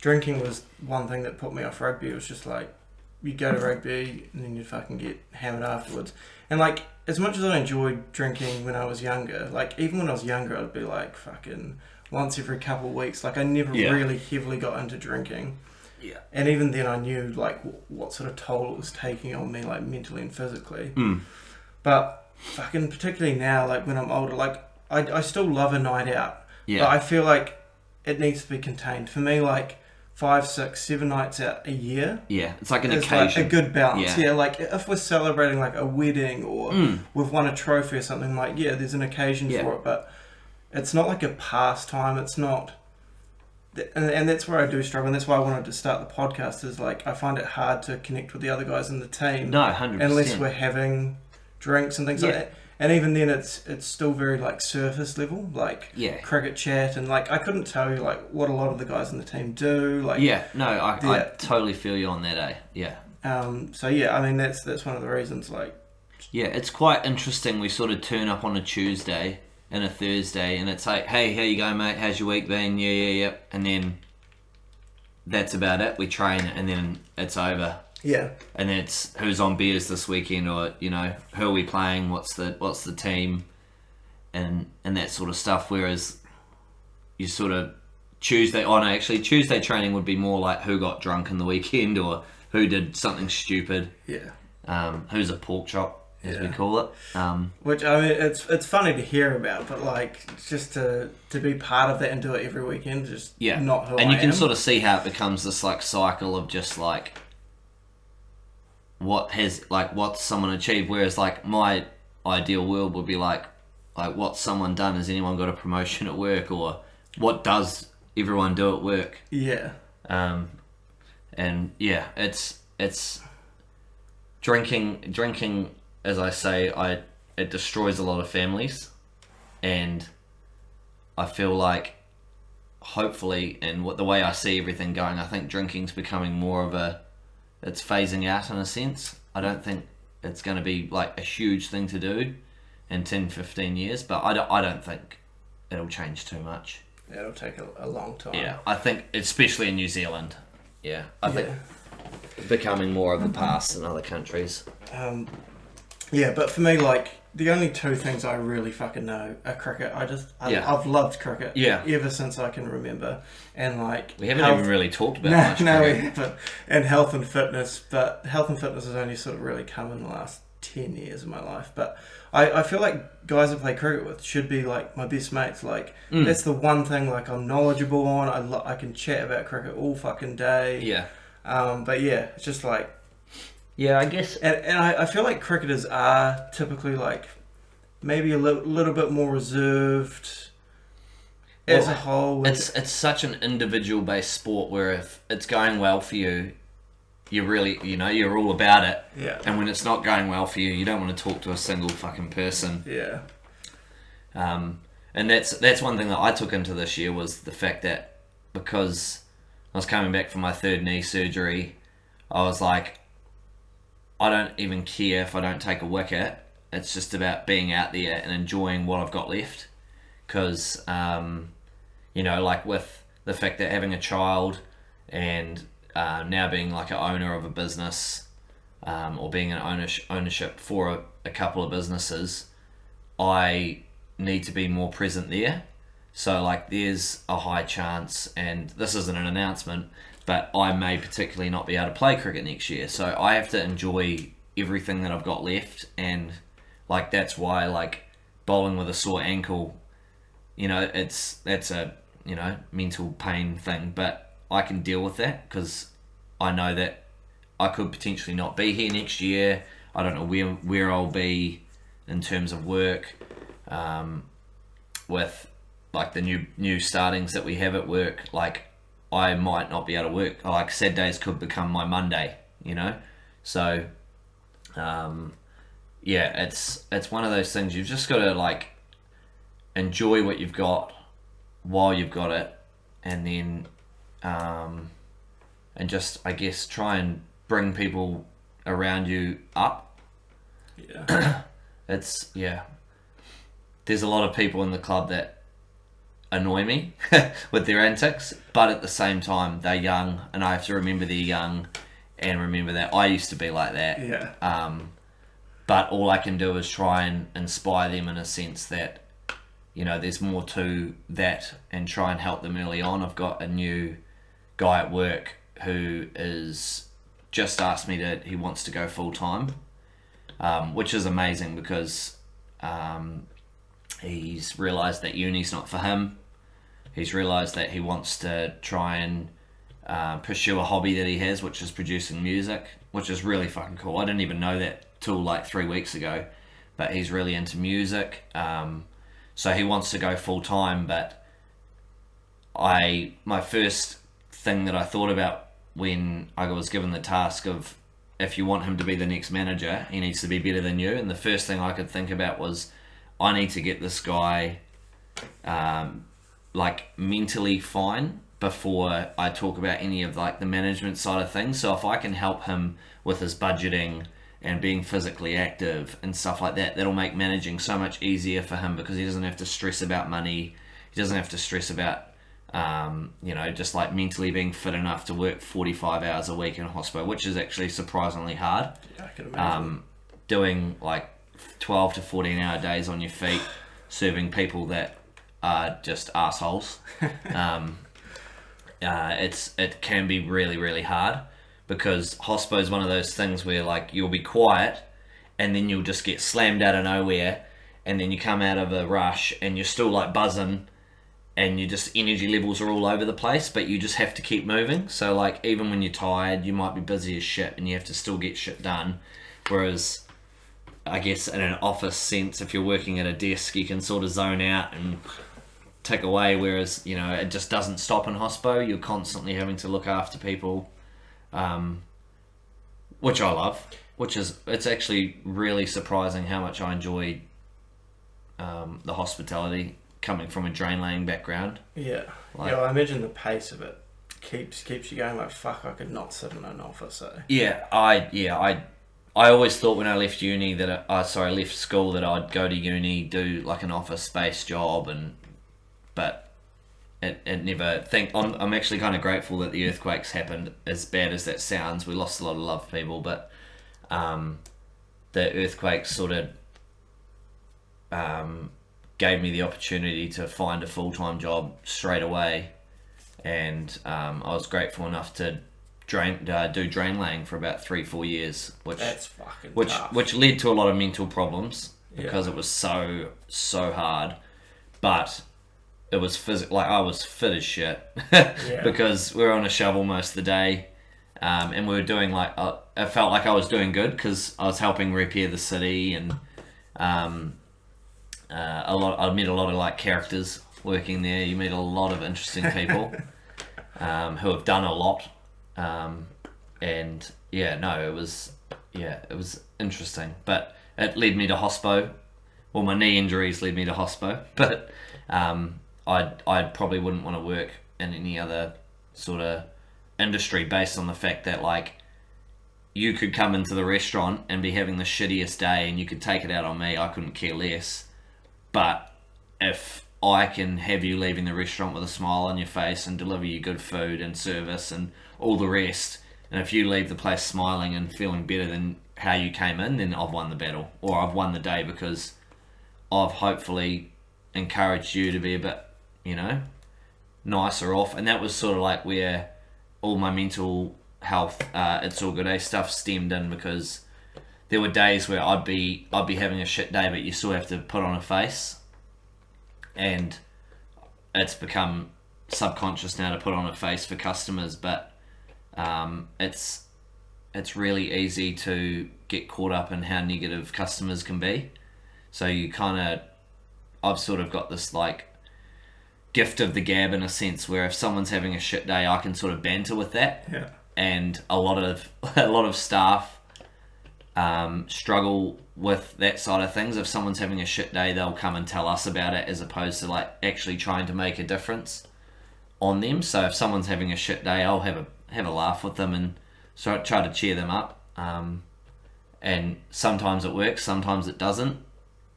drinking was one thing that put me off rugby. It was just like you go to rugby and then you fucking get hammered afterwards. And like, as much as I enjoyed drinking when I was younger, like even when I was younger I'd be like fucking once every couple of weeks. Like I never really heavily got into drinking. Yeah. And even then I knew like what sort of toll it was taking on me, like mentally and physically. But fucking particularly now, like when I'm older, like I still love a night out. Yeah. But I feel like it needs to be contained. For me, like 5, 6, 7 nights out a year. Yeah, it's like an occasion. Like a good balance. Yeah, like if we're celebrating like a wedding or we've won a trophy or something, like there's an occasion for it, but it's not like a pastime. It's not, and that's where I do struggle. And that's why I wanted to start the podcast. Is like I find it hard to connect with the other guys in the team. No, 100%. Unless we're having drinks and things like that. And even then, it's still very like surface level, like cricket chat, and like I couldn't tell you like what a lot of the guys in the team do. Like I totally feel you on that, eh? Yeah. So yeah, I mean that's one of the reasons. Like, yeah, it's quite interesting. We sort of turn up on a Tuesday and a Thursday, and it's like, hey, how you going, mate? How's your week been? Yeah, and then that's about it. We train, and then it's over. Yeah. And then it's who's on beers this weekend, or who are we playing, what's the team, and that sort of stuff. Whereas you sort of Tuesday training would be more like who got drunk in the weekend or who did something stupid. Yeah. Who's a pork chop, as we call it. Which I mean, it's funny to hear about, but like just to be part of that and do it every weekend, just not who I am. And you can sort of see how it becomes this like cycle of just like what's someone achieved, whereas like my ideal world would be like what's someone done, has anyone got a promotion at work, or what does everyone do at work? And it's drinking, as I say, it destroys a lot of families, and I feel like hopefully, and the way I see everything going, I think drinking's becoming more of it's phasing out in a sense. I don't think it's going to be like a huge thing to do in 10, 15 years, but I don't think it'll change too much. Yeah, it'll take a long time. Yeah, I think, especially in New Zealand, I think it's becoming more of the past in other countries. But for me, like, the only two things I really fucking know are cricket. I've loved cricket ever since I can remember, and like we haven't even really talked about much no, cricket. we haven't. And health and fitness, but health and fitness has only sort of really come in the last 10 years of my life. But I feel like guys I play cricket with should be like my best mates. Like that's the one thing like I'm knowledgeable on. I can chat about cricket all fucking day. Yeah. But yeah, it's just like. Yeah, I guess. And I feel like cricketers are typically like maybe a little bit more reserved as a whole. It's such an individual based sport where if it's going well for you, you're really, you're all about it. Yeah. And when it's not going well for you, you don't want to talk to a single fucking person. Yeah. And that's one thing that I took into this year was the fact that because I was coming back from my third knee surgery, I was like, I don't even care if I don't take a wicket. It's just about being out there and enjoying what I've got left. Because, like with the fact that having a child and now being like an owner of a business or being an ownership for a couple of businesses, I need to be more present there. So like there's a high chance, and this isn't an announcement, but I may particularly not be able to play cricket next year. So I have to enjoy everything that I've got left, and like that's why like bowling with a sore ankle, that's a mental pain thing, but I can deal with that because I know that I could potentially not be here next year. I don't know where I'll be in terms of work, with like the new startings that we have at work. Like I might not be able to work. Like Saturdays could become my Monday, So, it's one of those things. You've just got to like enjoy what you've got while you've got it, and then, and just I guess try and bring people around you up. Yeah. There's a lot of people in the club that annoy me with their antics, but at the same time they're young, and I have to remember they're young and remember that I used to be like that. Yeah. But all I can do is try and inspire them in a sense that there's more to that, and try and help them early on. I've got a new guy at work who is just asked me that he wants to go full time, which is amazing because he's realised that uni's not for him. He's realised that he wants to try and pursue a hobby that he has, which is producing music, which is really fucking cool. I didn't even know that till like 3 weeks ago, but he's really into music. So he wants to go full time, but my first thing that I thought about when I was given the task of if you want him to be the next manager, he needs to be better than you, and the first thing I could think about was I need to get this guy like mentally fine before I talk about any of like the management side of things. So if I can help him with his budgeting and being physically active and stuff like that, that'll make managing so much easier for him, because he doesn't have to stress about money. He doesn't have to stress about just like mentally being fit enough to work 45 hours a week in a hospital, which is actually surprisingly hard. Yeah, I can imagine. Doing like 12 to 14 hour days on your feet, serving people that are just assholes. It can be really, really hard, because hospo is one of those things where like you'll be quiet and then you'll just get slammed out of nowhere, and then you come out of a rush and you're still like buzzing, and you just energy levels are all over the place, but you just have to keep moving. So like even when you're tired, you might be busy as shit and you have to still get shit done. Whereas I guess in an office sense, if you're working at a desk, you can sort of zone out and tick away, whereas it just doesn't stop in hospo. You're constantly having to look after people, which I love, it's actually really surprising how much I enjoy the hospitality, coming from a drain laying background. Yeah. I imagine the pace of it keeps you going like, fuck, I could not sit in an office. So. I always thought when I left uni that left school that I'd go to uni, do like an office space job, but it never I'm actually kind of grateful that the earthquakes happened, as bad as that sounds. We lost a lot of loved people, but the earthquakes sort of gave me the opportunity to find a full-time job straight away, and I was grateful enough to do drain laying for about 3-4 years, that's fucking tough. Which led to a lot of mental problems because it was so hard, but it was I was fit as shit because we were on a shovel most of the day, and we were doing I felt like I was doing good because I was helping repair the city, and I met a lot of like characters working there. You meet a lot of interesting people who have done a lot, and it was interesting, but it led me to hospo. Well, my knee injuries led me to hospo, but I probably wouldn't want to work in any other sort of industry based on the fact that like you could come into the restaurant and be having the shittiest day and you could take it out on me. I couldn't care less. But if I can have you leaving the restaurant with a smile on your face and deliver you good food and service and all the rest, and if you leave the place smiling and feeling better than how you came in, then I've won the battle, or I've won the day, because I've hopefully encouraged you to be a bit, nicer off. And that was sort of like where all my mental health, It's All Gooday stuff stemmed in, because there were days where I'd be having a shit day, but you still have to put on a face, and it's become subconscious now to put on a face for customers, but it's really easy to get caught up in how negative customers can be. So I've sort of got this like gift of the gab in a sense, where if someone's having a shit day, I can sort of banter with that. Yeah. And a lot of staff struggle with that side of things. If someone's having a shit day, they'll come and tell us about it, as opposed to like actually trying to make a difference on them. So if someone's having a shit day, I'll have a laugh with them and try to cheer them up. And sometimes it works, sometimes it doesn't.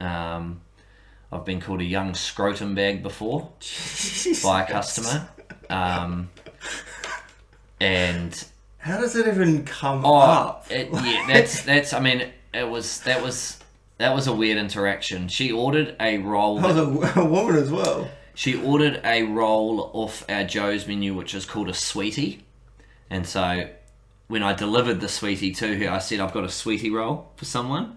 I've been called a young scrotum bag before by a customer. And how does it even come up? That's. I mean, that was a weird interaction. She ordered a roll. I was a woman as well. She ordered a roll off our Joe's menu, which is called a sweetie. And so when I delivered the sweetie to her, I said, I've got a sweetie roll for someone.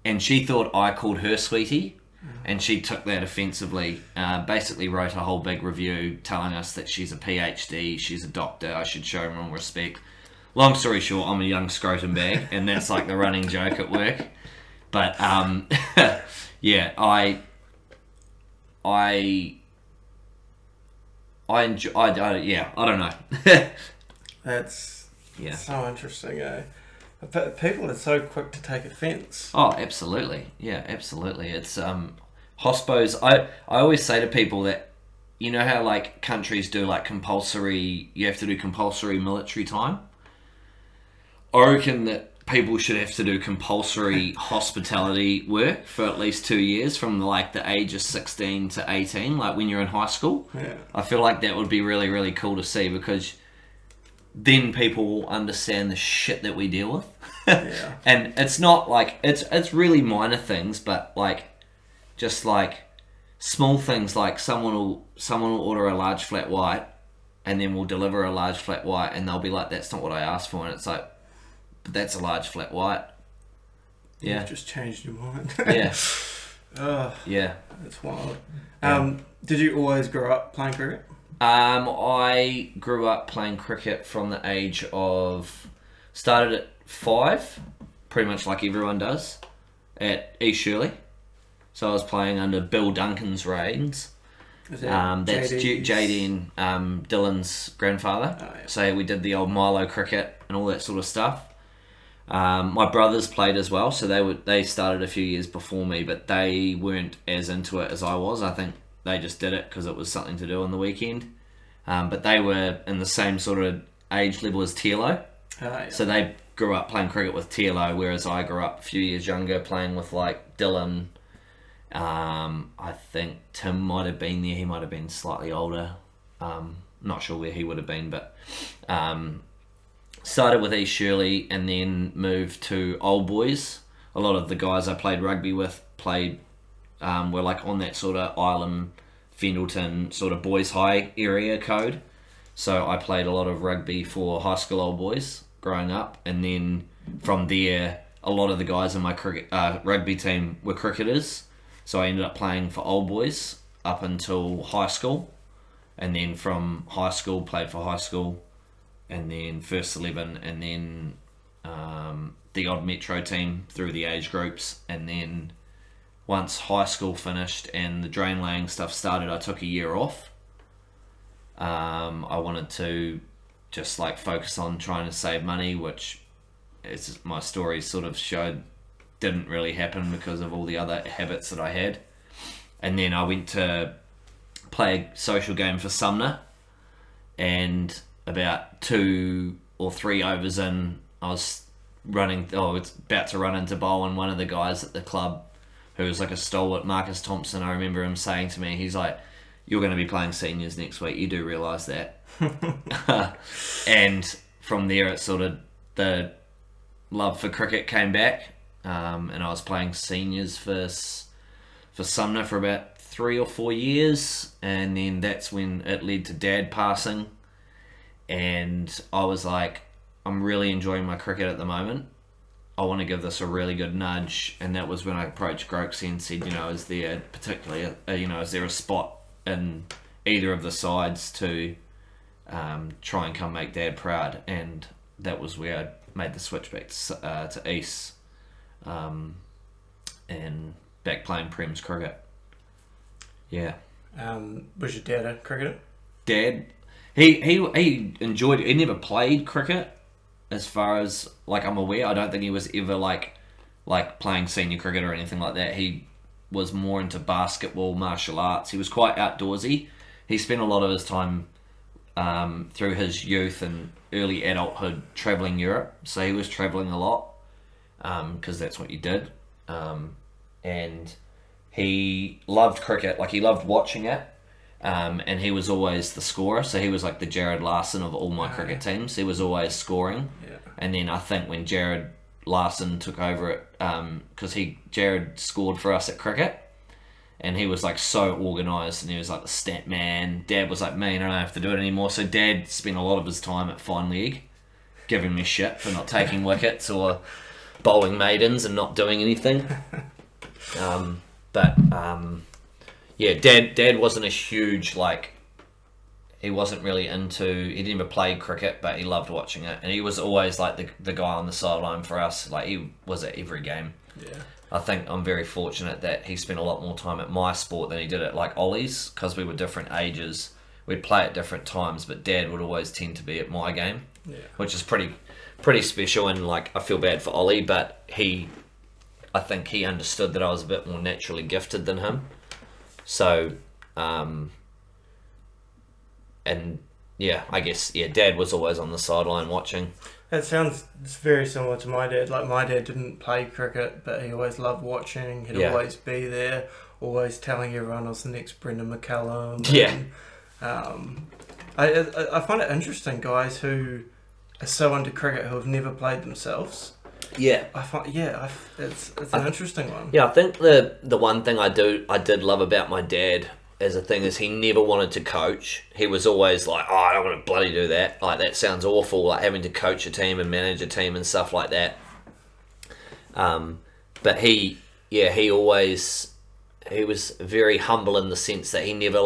And she thought I called her sweetie. And she took that offensively. Basically wrote a whole big review telling us that she's a PhD, she's a doctor, I should show her more respect. Long story short, I'm a young scrotum bag, and that's like the running joke at work. But yeah, I enjoy. I don't know. That's so interesting, eh? But people are so quick to take offence. Oh, absolutely. Yeah, absolutely. It's hospos. I always say to people that, you know how like countries do like you have to do compulsory military time? I reckon that people should have to do compulsory hospitality work for at least 2 years, from like the age of 16 to 18, like when you're in high school. Yeah. I feel like that would be really, really cool to see, because then people will understand the shit that we deal with. Yeah. And it's not like it's really minor things, but like just like small things, like someone will order a large flat white, and then we'll deliver a large flat white, and they'll be like, that's not what I asked for, and it's like, but that's a large flat white. Yeah. You've just changed your mind. Yeah. Oh, yeah. That's wild. Did you always grow up playing cricket? I grew up playing cricket from the age of... Started at 5, pretty much like everyone does, at East Shirley. So I was playing under Bill Duncan's reins. That's JD and Dylan's grandfather. Oh, yeah. So we did the old Milo cricket and all that sort of stuff. My brothers played as well, so they started a few years before me, but they weren't as into it as I was. I think they just did it because it was something to do on the weekend. But they were in the same sort of age level as Tilo. Oh, yeah. So they grew up playing cricket with Tilo, whereas I grew up a few years younger playing with like Dylan. I think Tim might have been there. He might have been slightly older. Not sure where he would have been, but started with East Shirley and then moved to Old Boys. A lot of the guys I played rugby with played we're like on that sort of Ireland, Fendleton sort of boys high area code. So I played a lot of rugby for high school old boys growing up, and then from there, a lot of the guys in my rugby team were cricketers. So I ended up playing for old boys up until high school, and then from high school played for high school, and then first 11, and then the odd metro team through the age groups, and then once high school finished and the drain laying stuff started, I took a year off. I wanted to just like focus on trying to save money, which is my story sort of showed didn't really happen because of all the other habits that I had. And then I went to play a social game for Sumner, and about 2 or 3 overs in, I was it's about to run into bowl, and one of the guys at the club who was like a stalwart, Marcus Thompson, I remember him saying to me, he's like, "You're going to be playing seniors next week, you do realise that?" And from there it sort of, the love for cricket came back, and I was playing seniors for Sumner for about 3 or 4 years, and then that's when it led to Dad passing, and I was like, I'm really enjoying my cricket at the moment. I want to give this a really good nudge, and that was when I approached Groxy and said, is there particularly, is there a spot in either of the sides to try and come make Dad proud? And that was where I made the switch back to East, and back playing Prem's cricket. Yeah. Was your dad a cricketer? Dad, he enjoyed it. He never played cricket, as far as like I'm aware. I don't think he was ever like playing senior cricket or anything like that. He was more into basketball, martial arts. He was quite outdoorsy. He spent a lot of his time through his youth and early adulthood travelling Europe. So he was travelling a lot because that's what you did. And he loved cricket. Like, he loved watching it. And he was always the scorer, so he was like the Jared Larson of all my cricket teams. He was always scoring. Yeah. And then I think when Jared Larson took over it, because Jared scored for us at cricket, and he was like so organised, and he was like the stat man. Dad was like, "Man, I don't have to do it anymore." So Dad spent a lot of his time at fine leg giving me shit for not taking wickets or bowling maidens and not doing anything. Yeah, Dad wasn't a huge, like, he wasn't really he never played cricket, but he loved watching it. And he was always, like, the guy on the sideline for us. Like, he was at every game. Yeah. I think I'm very fortunate that he spent a lot more time at my sport than he did at, like, Ollie's, because we were different ages. We'd play at different times, but Dad would always tend to be at my game, which is pretty special. And, like, I feel bad for Ollie, but I think he understood that I was a bit more naturally gifted than him. So, and yeah, I guess, Dad was always on the sideline watching. That sounds very similar to my dad. Like, my dad didn't play cricket, but he always loved watching. He'd always be there, always telling everyone I was the next Brendan McCallum. Yeah. And, I find it interesting, guys who are so into cricket who have never played themselves. Yeah, it's an interesting one. Yeah, I think the one thing I did love about my dad as a thing is he never wanted to coach. He was always like, "Oh, I don't want to bloody do that. Like, that sounds awful. Like, having to coach a team and manage a team and stuff like that." But he was very humble in the sense that he never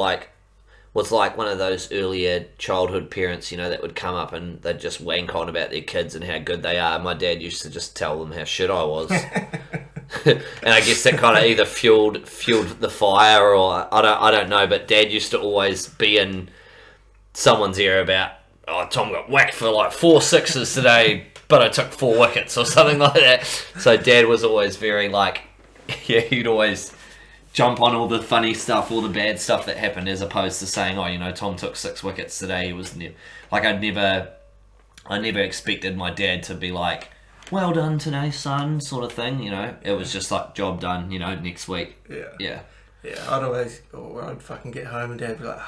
was like one of those earlier childhood parents, that would come up and they'd just wank on about their kids and how good they are. My dad used to just tell them how shit I was. And I guess that kind of either fueled the fire, or I don't know, but Dad used to always be in someone's ear about, "Oh, Tom got whacked for like 4 sixes today, but I took 4 wickets," or something like that. So Dad was always very he'd always jump on all the funny stuff, all the bad stuff that happened, as opposed to saying, "Oh, Tom took 6 wickets today." He was I never expected my dad to be like, "Well done today, son," sort of thing. It was just like, job done. Next week. Yeah. I'd fucking get home and Dad would be like,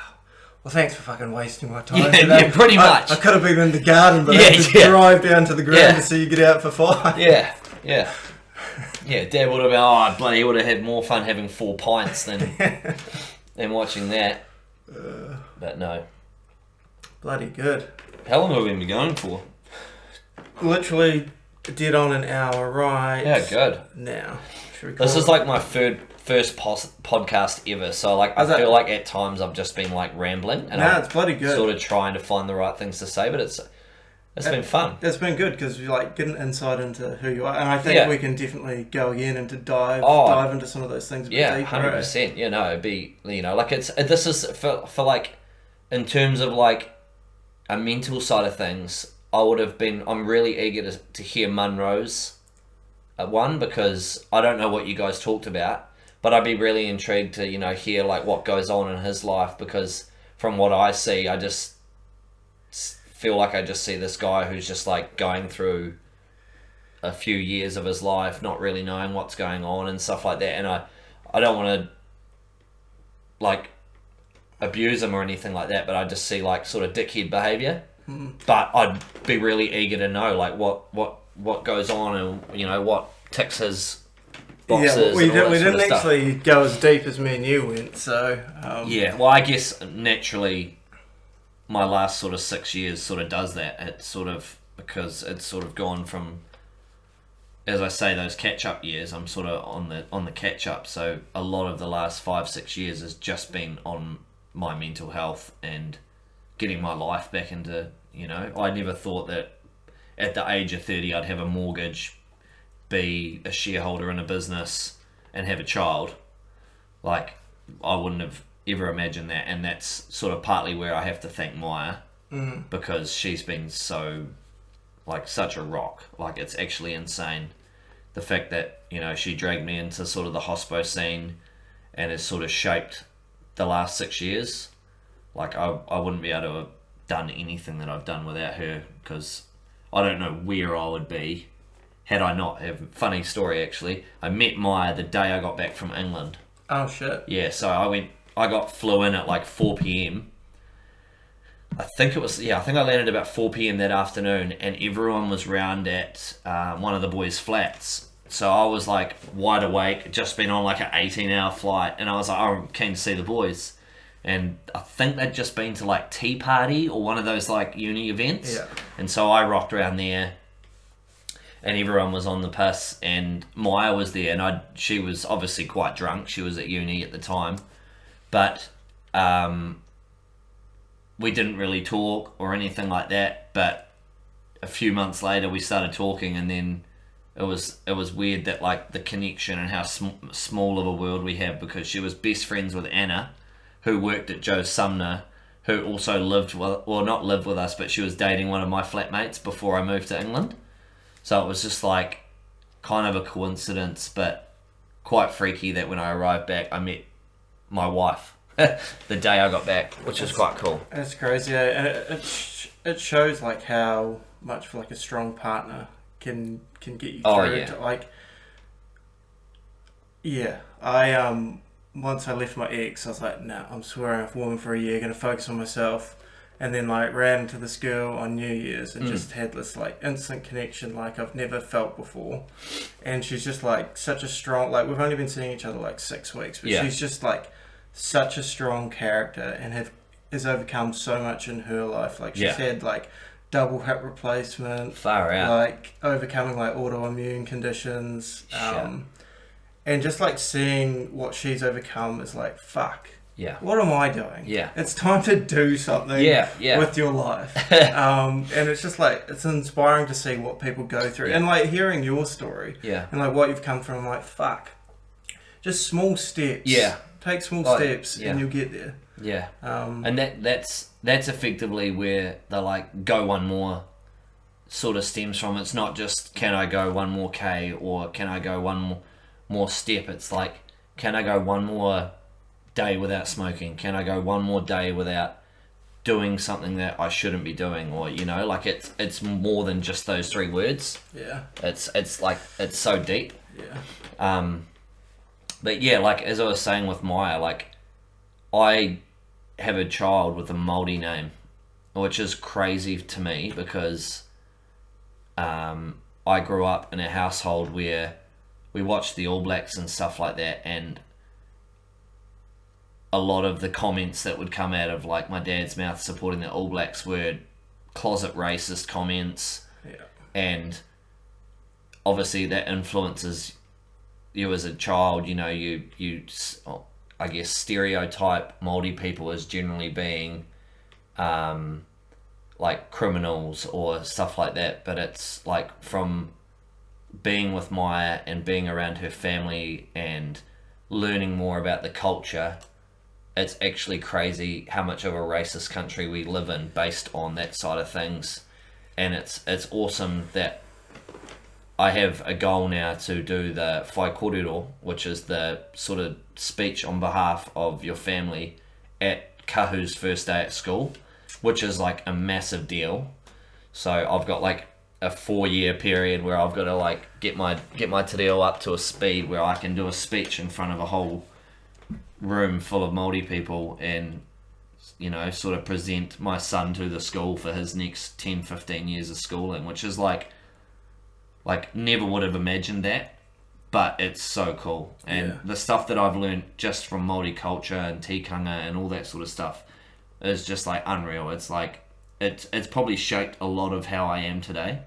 "Well, thanks for fucking wasting my time today. Yeah, pretty much. I could have been in the garden, but I just drive down to the ground to see you get out for 5. Yeah. Yeah, Dad would have bloody would have had more fun having 4 pints than watching that. But no. Bloody good. How long have we been going for? Literally dead on an hour, right? Yeah, good. Now. This is like my first podcast ever, so like I feel like at times I've just been like rambling and it's bloody good. Sort of trying to find the right things to say, but it's been fun. It's been good because we like get an insight into who you are, and I think we can definitely go again and to dive into some of those things. A bit deeper, 100%. You know, it'd be like this is for like in terms of like a mental side of things. I'm really eager to hear Munro's one because I don't know what you guys talked about, but I'd be really intrigued to hear like what goes on in his life because from what I see, I just feel like I just see this guy who's just like going through a few years of his life, not really knowing what's going on and stuff like that, and I don't want to like abuse him or anything like that, but I just see like sort of dickhead behaviour. But I'd be really eager to know like what goes on and what ticks his boxes. We didn't actually go as deep as me and you went, so well, I guess naturally my last sort of 6 years sort of does that. It's sort of because it's sort of gone from, as I say, those catch up years. I'm sort of on the catch up, so a lot of the last 5-6 years has just been on my mental health and getting my life back into, I never thought that at the age of 30 I'd have a mortgage, be a shareholder in a business and have a child. Like, I wouldn't have ever imagined that, and that's sort of partly where I have to thank Maya because she's been so, like, such a rock. Like, it's actually insane. The fact that, she dragged me into sort of the hospo scene and has sort of shaped the last 6 years. Like, I wouldn't be able to have done anything that I've done without her I don't know where I would be had I not have. Funny story, actually. I met Maya the day I got back from England. Oh, shit. Yeah, so I flew in at like 4 p.m. I think I landed about 4 p.m. that afternoon, and everyone was round at one of the boys' flats. So I was like wide awake, just been on like an 18-hour flight, and I was like, I'm keen to see the boys. And I think they'd just been to like Tea Party or one of those like uni events. Yeah. And so I rocked around there and everyone was on the piss and Maya was there and she was obviously quite drunk. She was at uni at the time. But we didn't really talk or anything like that. But a few months later we started talking and then it was weird that like the connection and how small of a world we have because she was best friends with Anna, who worked at Joe Sumner, who also not lived with us, but she was dating one of my flatmates before I moved to England. So it was just like kind of a coincidence, but quite freaky that when I arrived back, I met my wife the day I got back, which is quite cool. It's crazy, and it shows like how much like a strong partner can get you through to like. Yeah, once I left my ex, I was like, nah, I'm swearing off woman for a year, gonna focus on myself. And then like ran into this girl on New Year's and just had this like instant connection like I've never felt before. And she's just like such a strong, like we've only been seeing each other like 6 weeks, but she's just like such a strong character and has overcome so much in her life. Like she's had like double hip replacement, far out, like overcoming like autoimmune conditions. And just like seeing what she's overcome is like, fuck. Yeah. What am I doing? Yeah. It's time to do something with your life. And it's just like, it's inspiring to see what people go through. And like hearing your story. Yeah. And like what you've come through, I'm like, fuck. Just small steps. Yeah. Take small steps and you'll get there. Yeah. And that's effectively where the like go one more sort of stems from. It's not just can I go one more K or can I go one more step. It's like, can I go one more day without smoking? Can I go one more day without doing something that I shouldn't be doing? Or like it's more than just those 3 words. Yeah. It's like it's so deep. Yeah. But yeah, like as I was saying with Maya, like I have a child with a Māori name, which is crazy to me because I grew up in a household where we watched the All Blacks and stuff like that, and a lot of the comments that would come out of like my dad's mouth supporting the All Blacks were closet racist comments, and obviously that influences you as a child. You know, you I guess stereotype Māori people as generally being like criminals or stuff like that, but it's like from being with Maya and being around her family and learning more about the culture, it's actually crazy how much of a racist country we live in based on that side of things. And it's awesome that I have a goal now to do the whai kōrero, which is the sort of speech on behalf of your family at Kahu's first day at school, which is like a massive deal. So I've got like a 4-year period where I've got to like get my te reo up to a speed where I can do a speech in front of a whole room full of Māori people and, you know, sort of present my son to the school for his next 10-15 years of schooling, which is like never would have imagined that, but it's so cool. And the stuff that I've learned just from Māori culture and tikanga and all that sort of stuff is just like unreal. It's like it's probably shaped a lot of how I am today,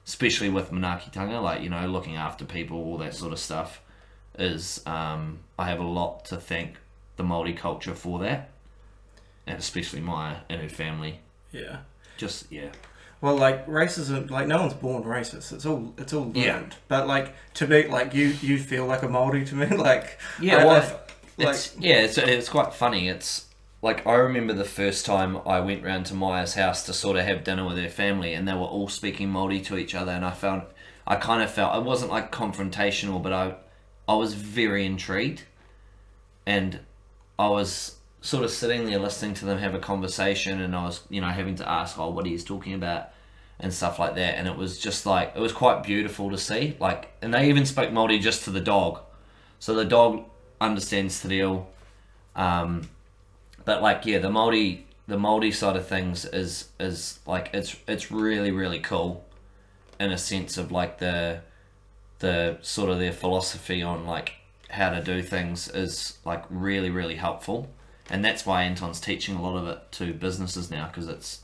especially with manaakitanga, like, you know, looking after people, all that sort of stuff is I have a lot to thank the Māori culture for that, and especially Maya and her family. Well, like, racism, like, no one's born racist. It's all learned. But like, to be like, you feel like a Māori to me, like, it's quite funny. It's like, I remember the first time I went round to Maya's house to sort of have dinner with her family, and they were all speaking Māori to each other, and I kind of felt it wasn't like confrontational, but I was very intrigued, and I was sort of sitting there listening to them have a conversation, and I was, you know, having to ask, what he's talking about and stuff like that, and it was just like, it was quite beautiful to see, like, and they even spoke Māori just to the dog, so the dog understands te reo, but like, yeah, the Māori side of things is like, it's really, really cool in a sense of like the sort of their philosophy on like how to do things is like really, really helpful. And that's why Anton's teaching a lot of it to businesses now, because it's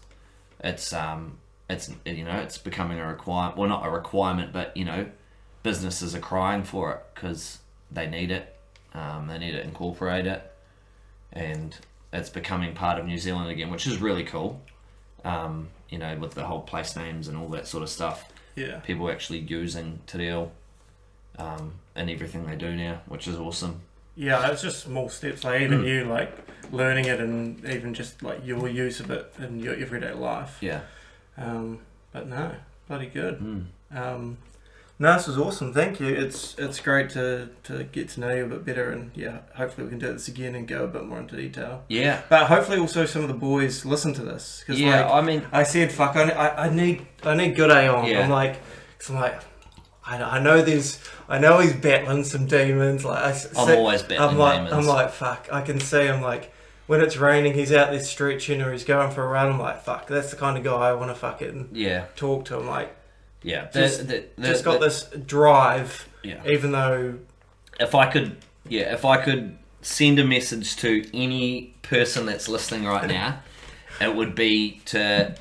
you know, it's becoming a requirement. Well, not a requirement, but, you know, businesses are crying for it because they need it. They need to incorporate it, and it's becoming part of New Zealand again, which is really cool. You know, with the whole place names and all that sort of stuff. Yeah. People actually using te reo in everything they do now, which is awesome. Yeah, it's just small steps, like even you like learning it, and even just like your use of it in your everyday life. Yeah. But no, bloody good. No, this was awesome. Thank you. It's great to get to know you a bit better, and yeah, hopefully we can do this again and go a bit more into detail. Yeah. But hopefully also some of the boys listen to this, because I mean, I said, fuck, I need Gooday on. Yeah. I'm like, I know he's battling some demons. Like I'm always battling demons. I'm like, fuck. I can see him, like, when it's raining, he's out there stretching or he's going for a run. I'm like, fuck, that's the kind of guy I want to fucking talk to. I'm like, just got this drive. Yeah. Even though, if I could send a message to any person that's listening right now, it would be to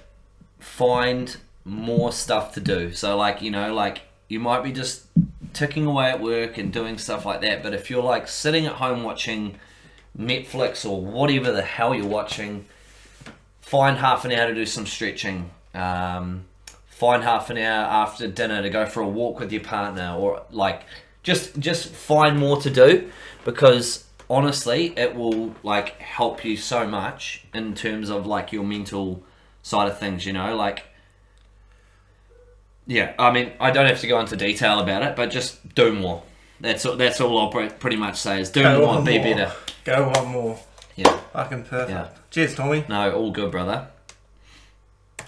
find more stuff to do. So, like, you know, like, you might be just ticking away at work and doing stuff like that, but if you're like sitting at home watching Netflix or whatever the hell you're watching, find half an hour to do some stretching. Find half an hour after dinner to go for a walk with your partner, or like just find more to do, because honestly it will like help you so much in terms of like your mental side of things, you know, like. Yeah, I mean, I don't have to go into detail about it, but just do more. That's all I'll pretty much say is do more, be better. Go one more. Yeah. Fucking perfect. Yeah. Cheers, Tommy. No, all good, brother.